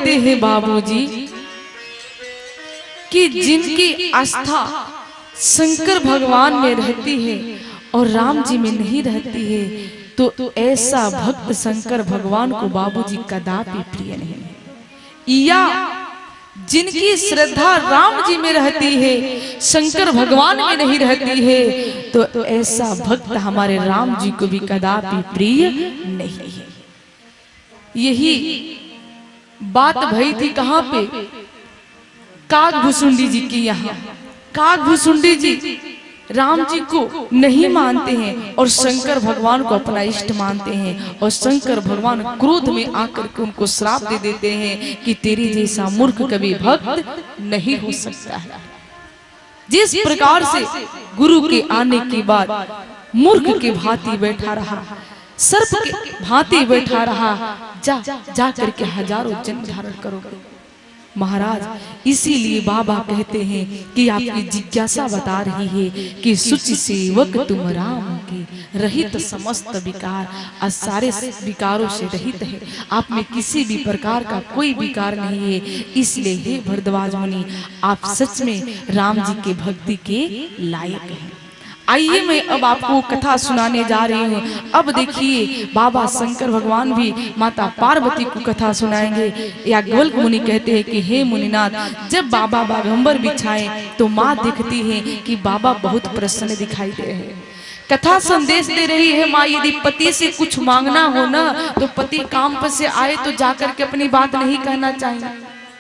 कहते हैं बाबूजी कि जिनकी आस्था शंकर भगवान में रहती है और राम जी में नहीं रहती है, तो ऐसा भक्त शंकर भगवान को बाबूजी कदापि प्रिय नहीं है। या जिनकी श्रद्धा राम जी में रहती है, शंकर भगवान में नहीं रहती है, तो ऐसा भक्त हमारे राम जी को भी कदापि प्रिय नहीं है। यही बात भई थी कहां पे? काकभूसुंडी जी की यहाँ। काकभूसुंडी जी राम जी को नहीं मानते हैं और शंकर भगवान को अपना इष्ट मानते हैं, और शंकर भगवान क्रोध में आकर के उनको श्राप दे देते हैं कि तेरे जैसा मूर्ख कभी भक्त नहीं हो सकता है। जिस प्रकार से गुरु के आने के बाद मूर्ख के भांति बैठा रहा, सर्प के भांति बैठा रहा, जा करके हजारों जन्म धारण करोगे। महाराज इसीलिए बाबा कहते हैं कि आपकी जिज्ञासा बता रही है कि सुचि सेवक तुम राम के, रहित समस्त विकार, और सारे विकारों से रहित है। आप में किसी भी प्रकार का कोई विकार नहीं है। इसलिए हे भरद्वाज मुनि, आप सच में राम जी के भक्ति के लायक हैं। आइए मैं अब आपको कथा सुनाने जा रही हूँ। अब देखिए बाबा शंकर भगवान भी माता पार्वती को कथा सुनाएंगे। या गोल्क मुनि कहते हैं कि हे मुनिनाथ, जब बाबा बागंबर बिछाए तो माँ देखती है कि बाबा बहुत प्रसन्न दिखाई दे रहे हैं। कथा संदेश दे रही है माँ, यदि पति से कुछ मांगना हो ना, तो पति काम पर से आए तो जाकर के अपनी बात नहीं कहना चाहिए,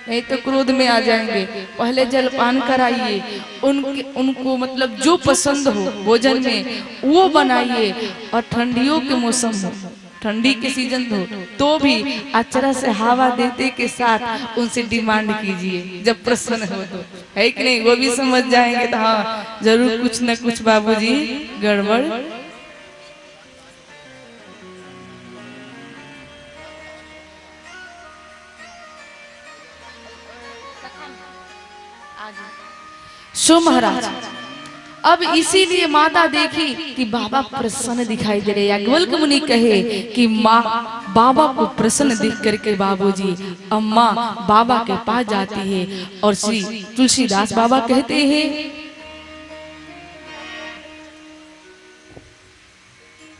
नहीं तो क्रोध में आ जाएंगे। पहले जलपान कराइए, उनको मतलब जो पसंद हो भोजन में वो बनाइए, और ठंडियों के मौसम हो, ठंडी के सीजन हो तो भी अचरा से हवा देते के साथ उनसे डिमांड कीजिए जब प्रसन्न हो तो, है कि नहीं? वो भी समझ जाएंगे तो हाँ जरूर कुछ न कुछ बाबूजी गड़बड़। सो महाराज अब इसीलिए माता देखी कि बाबा प्रसन्न दिखाई दे रहे। याज्ञवल्क्य मुनि कहे कि माँ बाबा को प्रसन्न देख करके बाबूजी अम्मा बाबा के पास जाती है, और श्री तुलसीदास बाबा कहते हैं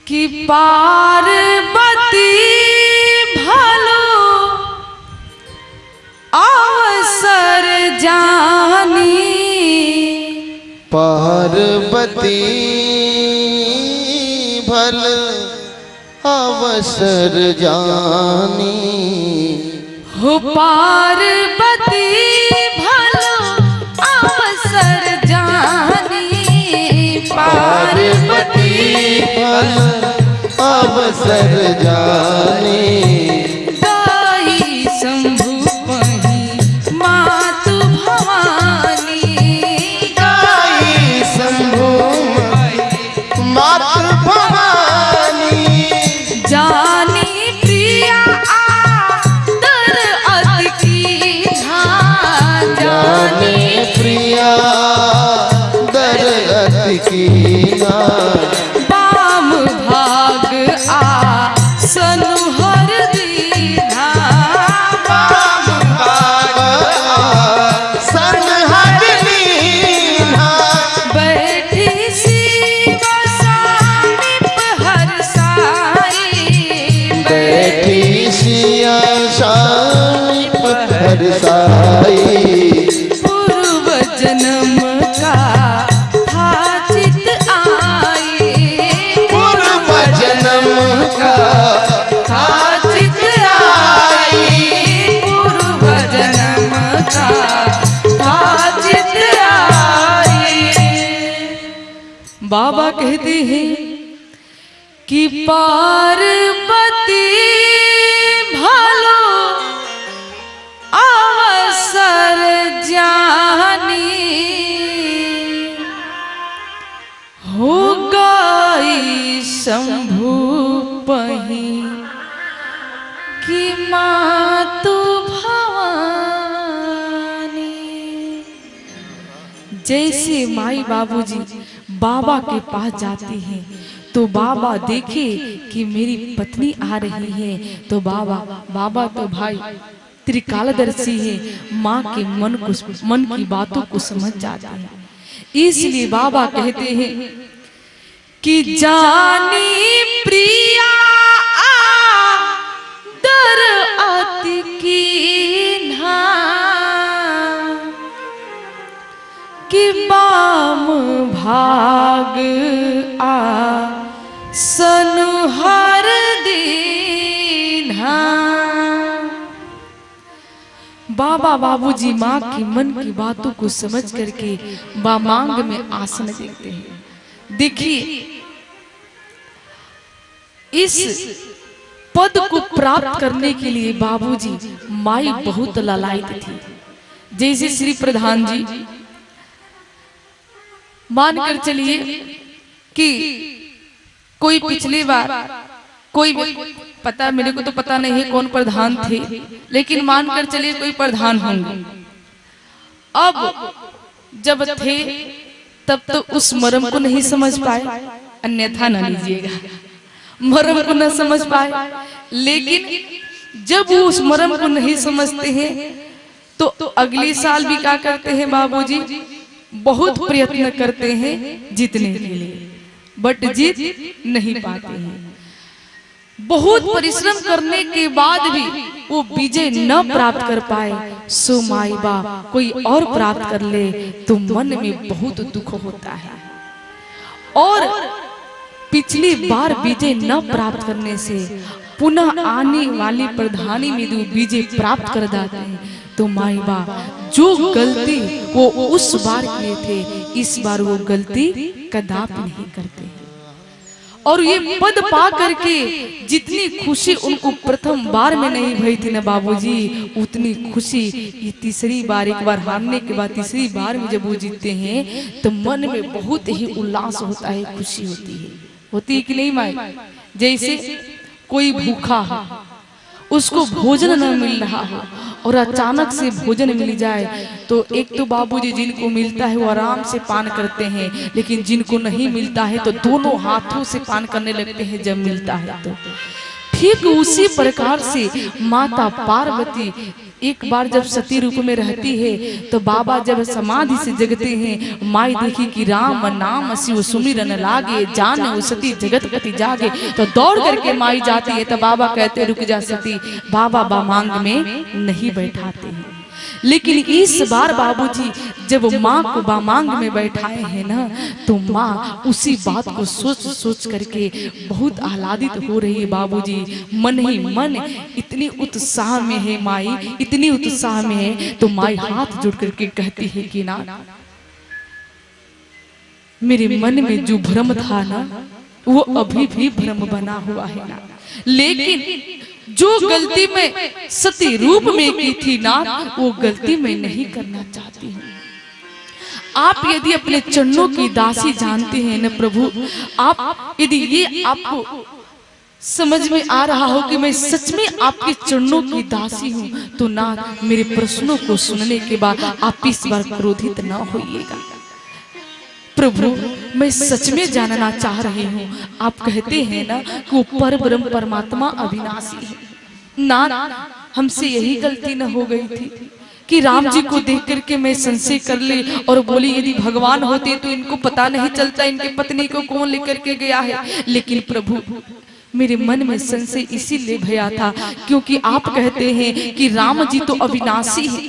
कि पार्वती भलो अवसर जानी, पार्वती भल अवसर जानी, हो पार्वती भल अवसर जानी, पार्वती भल अवसर जानी, गाई शंभु पही मातु भवानी, मातृ भवानी, जानी प्रिया आदर अति की धान, जानी प्रिया दर अति की धान, बाम भाग आसन हर दीना, बाम भाग आसन हर दीना, बैठी शिव सानिप हर साई, बैठी सिया सानिप हर साई, पूर्व जन्म का था चित आई, पूर्व जन्म का था चित आई, पूर्व जन्म का था चित आई। बाबा कहते हैं कि पार्वती भलो अवसर जानी, हो गई शंभु पही कि मातु भवानी। जैसे माई बाबूजी बाबा के पास जाती हैं तो बाबा देखे कि मेरी पत्नी आ रही है, तो बाबा तो भाई त्रिकालदर्शी है, माँ के मन की बातों को समझ जाता है। इसलिए बाबा कहते हैं कि जानी प्रिया दर अति कीन्हा, कि बाम भाग आ सनुहर दीन्हा। बाबा बाबूजी माँ की मन की बातों को समझ करके बामांग में आसन देते हैं। देखिए, इस पद को प्राप्त करने के लिए बाबूजी माई बहुत लालायित थी। जैसे श्री प्रधान जी मानकर चलिए कि कोई पिछली बार कोई पता, मेरे को तो पता नहीं है कौन प्रधान थे, लेकिन मानकर चलिए कोई प्रधान होंगे। अब जब थे तब तो उस मर्म को नहीं समझ पाए, अन्यथा न लीजिएगा, मर्म को न समझ पाए। लेकिन जब वो उस मर्म को नहीं समझते हैं तो अगले साल भी क्या करते हैं बाबूजी, बहुत प्रयत्न करते हैं जीतने के लिए, बट जीत नहीं पाते हैं। बहुत परिश्रम करने के बाद भी वो विजय न प्राप्त कर पाए, सो माई बाप कोई और प्राप्त कर ले तो मन में बहुत दुख होता है। और पिछली बार विजय न प्राप्त करने से पुनः आने वाली प्रधानी में जो विजय प्राप्त कर जाते हैं तो माई बाप जो गलती वो उस बार किए थे, इस बार वो गलती कदापि नहीं करते। और ये पद पा करके जितनी खुशी उनको प्रथम बार में नहीं भई थी ना बाबूजी, उतनी खुशी ये तीसरी बार, एक बार हारने के बाद तीसरी बार में जब वो जीतते हैं तो मन में बहुत ही उल्लास होता है, खुशी होती है कि नहीं माई? जैसे कोई भूखा हो, उसको भोजन न मिल रहा हो और अचानक से भोजन मिल जाए तो एक तो बाबूजी जिनको मिलता है वो आराम से पान करते हैं, लेकिन जिनको नहीं मिलता है तो दोनों हाथों से पान करने लगते हैं जब मिलता है तो। ठीक उसी प्रकार से माता पार्वती एक बार जब सती रूप में रहती है तो बाबा जब समाधि से जगते हैं, माई देखी कि राम नाम शिव सुमिरन लागे, जान सती जगतपति जागे, तो दौड़ करके माई जाती है। तो बाबा कहते रुक जा सती, बाबा बामांग में नहीं बैठाते हैं। लेकिन इस बार बाबूजी जब माँ को बामांग में बैठाए हैं ना, तो माँ उसी बात को सोच सोच करके बहुत आह्लादित हो रही है बाबूजी, मन ही मन इतनी उत्साह में है माई, इतनी उत्साह में है। तो माई हाथ जोड़ करके कहती है कि ना, मेरे मन में जो भ्रम था ना वो अभी भी भ्रम बना हुआ है ना, लेकिन जो गलती में सती रूप में की थी ना वो गलती मैं नहीं करना चाहती हूँ। आप यदि अपने चरणों की दासी जानते हैं न प्रभु, आप यदि ये आपको समझ में आ रहा हो कि मैं सच में आपके चरणों की दासी हूँ, तो ना मेरे प्रश्नों को सुनने के बाद आप इस बार क्रोधित न होइएगा। प्रभु मैं सच में जानना चाह रही हूँ, आप कहते हैं ना कि वो परब्रह्म परमात्मा अविनाशी है ना, हमसे यही गलती न हो गई थी कि राम जी को देख करके मैं संशय कर ली और बोली यदि भगवान होते तो इनको पता नहीं चलता इनके पत्नी को कौन लेकर के गया है। लेकिन प्रभु मेरे मन में संशय इसीलिए भया था क्योंकि आप कहते हैं कि राम जी तो अविनाशी है,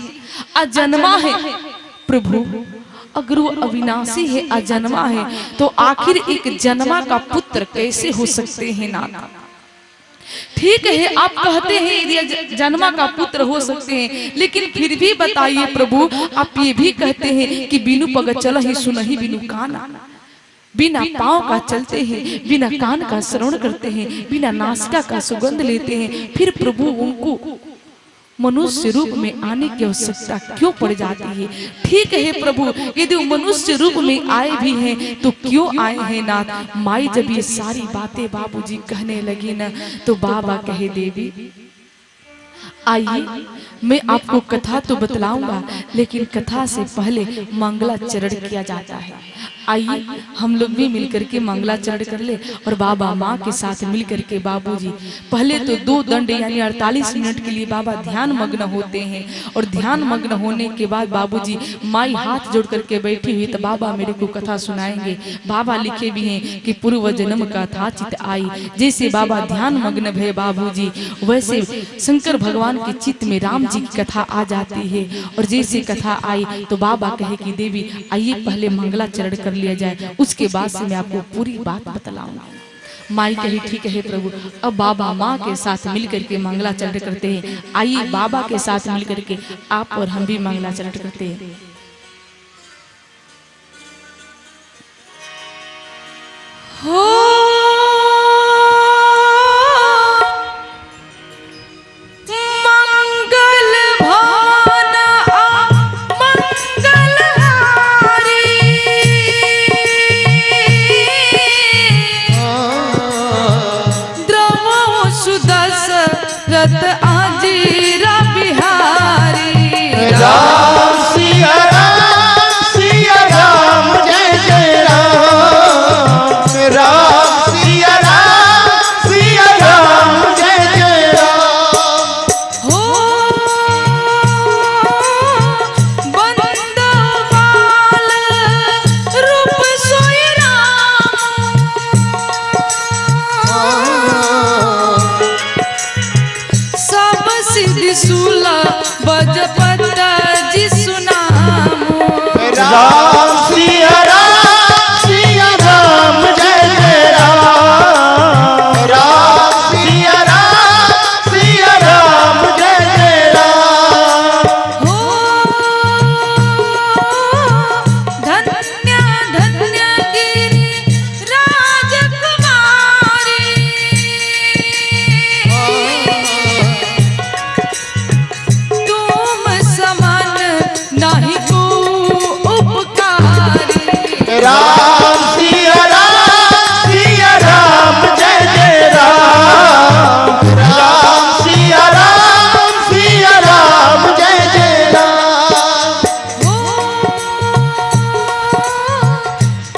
अजन्मा है। प्रभु अगर वो अविनाशी है, अजन्मा है, तो आखिर एक जन्मा का पुत्र कैसे हो सकते हैं नाथ? ठीक है आप कहते हैं यदि जन्मा का पुत्र हो सकते हैं, लेकिन फिर भी बताइए प्रभु, आप ये भी कहते हैं कि बिनु पग चल ही सुनहि बिनु काना, बिना पाँव का चलते हैं, बिना कान का श्रवण करते हैं, बिना नासिका का सुगंध लेते हैं, फिर प्रभु उनको मनुष्य रूप में आने की आवश्यकता क्यों पड़ जाती है? ठीक है प्रभु, यदि मनुष्य रूप में आए भी हैं तो क्यों आए हैं नाथ? माई जब ये सारी बातें बाबूजी कहने लगी ना, तो बाबा कहे देवी आइए मैं आपको कथा तो बतलाऊंगा, लेकिन कथा से पहले मंगलाचरण किया जाता है। आइए हम लोग भी मिलकर के मंगलाचरण कर ले और बाबा माँ के साथ मिलकर के बाबूजी पहले तो 2 दंड यानी 48 मिनट के लिए बाबा ध्यान मग्न होते हैं और ध्यान मग्न होने के बाद बाबूजी माई हाथ जोड़ करके बैठी हुई तो बाबा मेरे को कथा सुनाएंगे। बाबा लिखे भी हैं कि पूर्व जन्म का था चित आई, जैसे बाबा ध्यान मग्न भय बाबूजी वैसे शंकर भगवान के चित्त में राम जी की कथा आ जाती है। और जैसे कथा आई तो बाबा कहे कि देवी आइए पहले मंगलाचरण कर लिया जाए, उसके बाद से मैं आपको पूरी बात बतलाऊंगा। माई कही ठीक है प्रभु। अब बाबा माँ के साथ मिलकर के मंगलाचरण करते हैं। आइए बाबा के साथ मिलकर के आप और हम भी मंगलाचरण करते हैं। हो आजीरा बिहारी राम सिया राम जय जय राम, राम सिया राम जय जय राम। हो बंदवाल रूप सोई राम, सिद्धि सूला बजपता जी सुनाम। राम सिया राम जय जय राम, राम सिया राम जय जय राम। हो धन्य धन्य गिरि राजकुमारी, नहीं को उपकारी। राम सिया राम जय जय राम, राम सिया राम जय जय राम। हो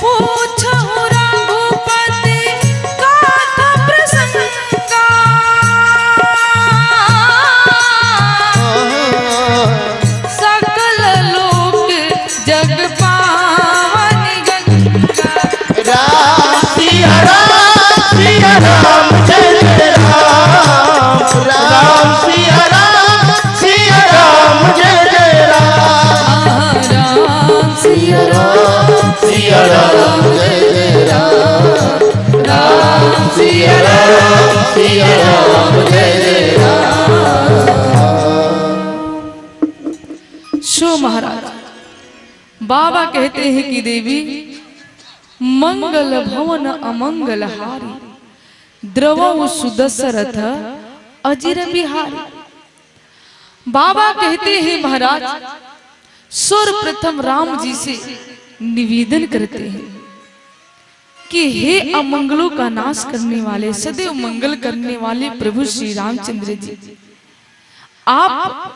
पूछो रघुपति गाथा प्रसंगा, जग पावन गंगा। राम सिया राम जय जय राम, राम सिया राम जय जय राम। राम सिया राम जय जय राम, राम सिया राम जय जय राम। शो महाराज बाबा कहते हैं कि देवी मंगल भवन अमंगल हारी, द्रवौ सुदशरथ अजिर बिहारी। बाबा कहते हैं महाराज सर्वप्रथम राम जी से निवेदन करते हैं कि हे अमंगलों का नाश करने वाले सदैव मंगल करने वाले प्रभु श्री रामचंद्र जी, आप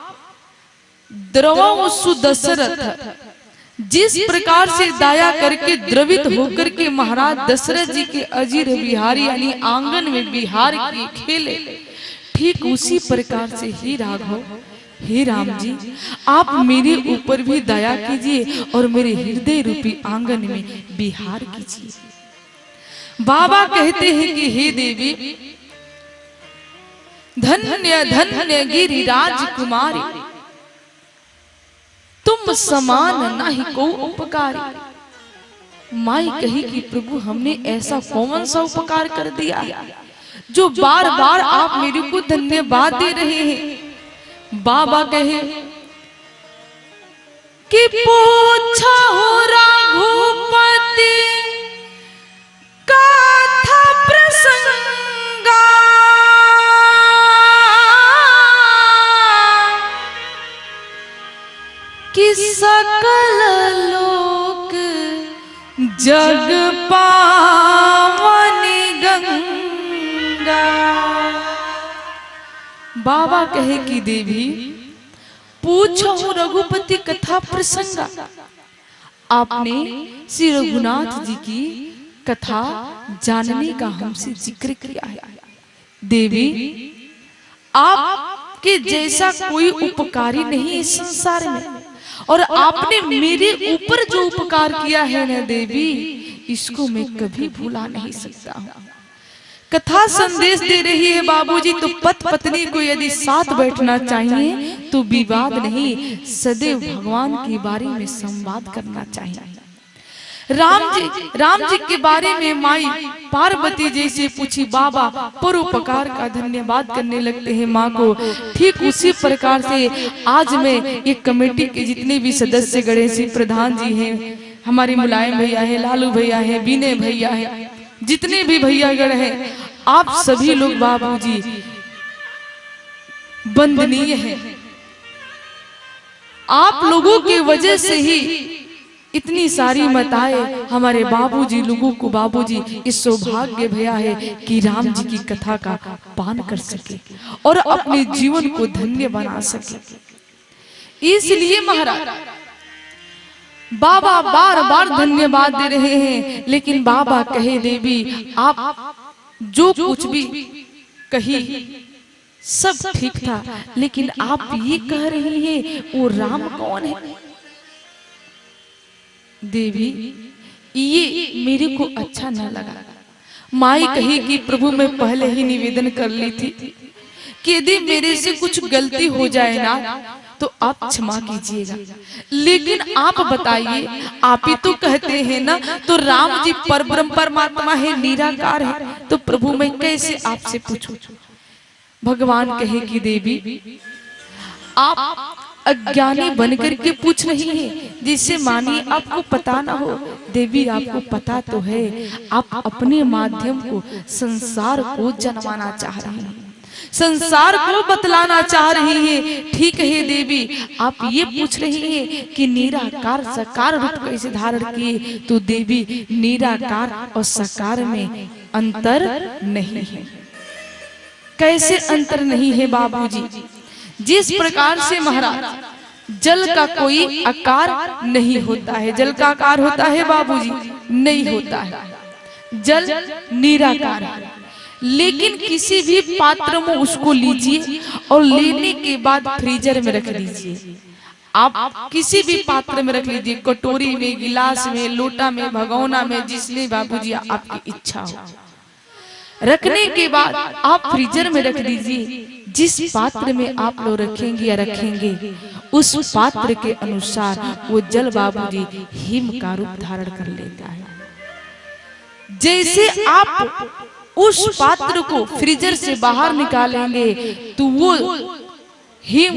द्रवौ सुदशरथ जिस प्रकार से दया करके द्रवित होकर के महाराज दशरथ जी के अजीर बिहारी यानी आंगन में बिहार के खेले, ठीक उसी प्रकार से ही राघव हे राम जी आप मेरे ऊपर भी दया कीजिए और मेरे हृदय रूपी आंगन में बिहार कीजिए। बाबा कहते हैं कि हे देवी धन्य धन्य गिरिराज कुमारी, तुम समान नहीं को उपकारी। माई कही कि प्रभु हमने ऐसा कौन सा उपकार कर दिया जो बार बार आप मेरे को धन्यवाद दे रहे हैं। बाबा कहे कि पूछो रघुपति गाथा प्रसंगा, कि सकल लोक जग पावनी गंगा। बाबा कहे कि देवी पूछो रघुपति कथा प्रसंगा, आपने श्री रघुनाथ जी की कथा जानने का हमसे जिक्र किया है। देवी, आपके जैसा कोई उपकारी नहीं इस संसार में, और आपने मेरे ऊपर जो उपकार किया है ना देवी, इसको मैं कभी भुला नहीं सकता हूँ। कथा संदेश दे रही है बाबूजी, तो पति पत्नी को यदि साथ बैठना चाहिए तो विवाद नहीं, सदैव भगवान के बारे में संवाद करना चाहिए। राम जी के बारे में माई पार्वती जैसे पूछी, बाबा परोपकार का धन्यवाद करने लगते हैं माँ को। ठीक उसी प्रकार से आज मैं ये कमेटी के जितने भी सदस्य गणेश प्रधान जी हैं, हमारे मुलायम भैया है, लालू भैया है, विनय भैया है, जितने भी भैया गण हैं, आप सभी लोग बाबूजी वंदनीय हैं। आप लोगों की वजह से ही इतनी सारी माताएं हमारे बाबूजी लोगों को बाबूजी इस सौभाग्य भैया है कि राम जी की कथा का पान कर सके और अपने जीवन को धन्य बना सके। इसलिए महाराज बाबा बार बार धन्यवाद दे रहे हैं, लेकिन बाबा कहे देवी आप जो कुछ भी कही सब ठीक था, लेकिन आप ये कह रही हैं वो राम कौन है? देवी ये मेरे को अच्छा न लगा। माई कही कि प्रभु मैं पहले ही निवेदन कर ली थी कि यदि मेरे से कुछ गलती हो जाए ना तो आप क्षमा कीजिएगा, लेकिन आप बताइए, आप ही तो कहते हैं ना, तो राम जी परब्रह्म परमात्मा है, निराकार है, तो प्रभु मैं कैसे आपसे पूछूं? भगवान कहे कि देवी आप अज्ञानी बनकर के पूछ रही हैं, जिससे मानिए आपको पता ना हो। देवी आपको पता तो है, आप अपने माध्यम को संसार को जन्माना चाह रही हैं, संसार को बतलाना चाह रही है। ठीक है देवी, आप ये पूछ रही हैं कि निराकार साकार रूप कैसे धारण किए, तो देवी निराकार और साकार में अंतर नहीं है। कैसे अंतर नहीं है बाबूजी? जिस प्रकार से महाराज जल का कोई आकार नहीं होता है, जल का आकार होता है बाबूजी? नहीं होता है, जल निराकार है। लेकिन किसी भी पात्र में उसको लीजिए और लेने के बाद फ्रीजर में रख दीजिए। आप किसी भी पात्र में रख लीजिए, कटोरी में, गिलास में, लोटा में, भगोना में, जिसमें बाबूजी आपकी इच्छा हो। रखने के बाद आप फ्रीजर में रख दीजिए। जिस पात्र में आप लोग रखेंगे या रखेंगे, उस पात्र के अनुसार वो जल बाबूजी हिम का रूप धारण कर लेता है। जैसे आप उस पात्र को फ्रीजर से बाहर निकालेंगे तो वो हिम,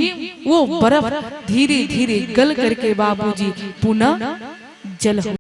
वो बर्फ धीरे धीरे गल करके बाबूजी पुनः जल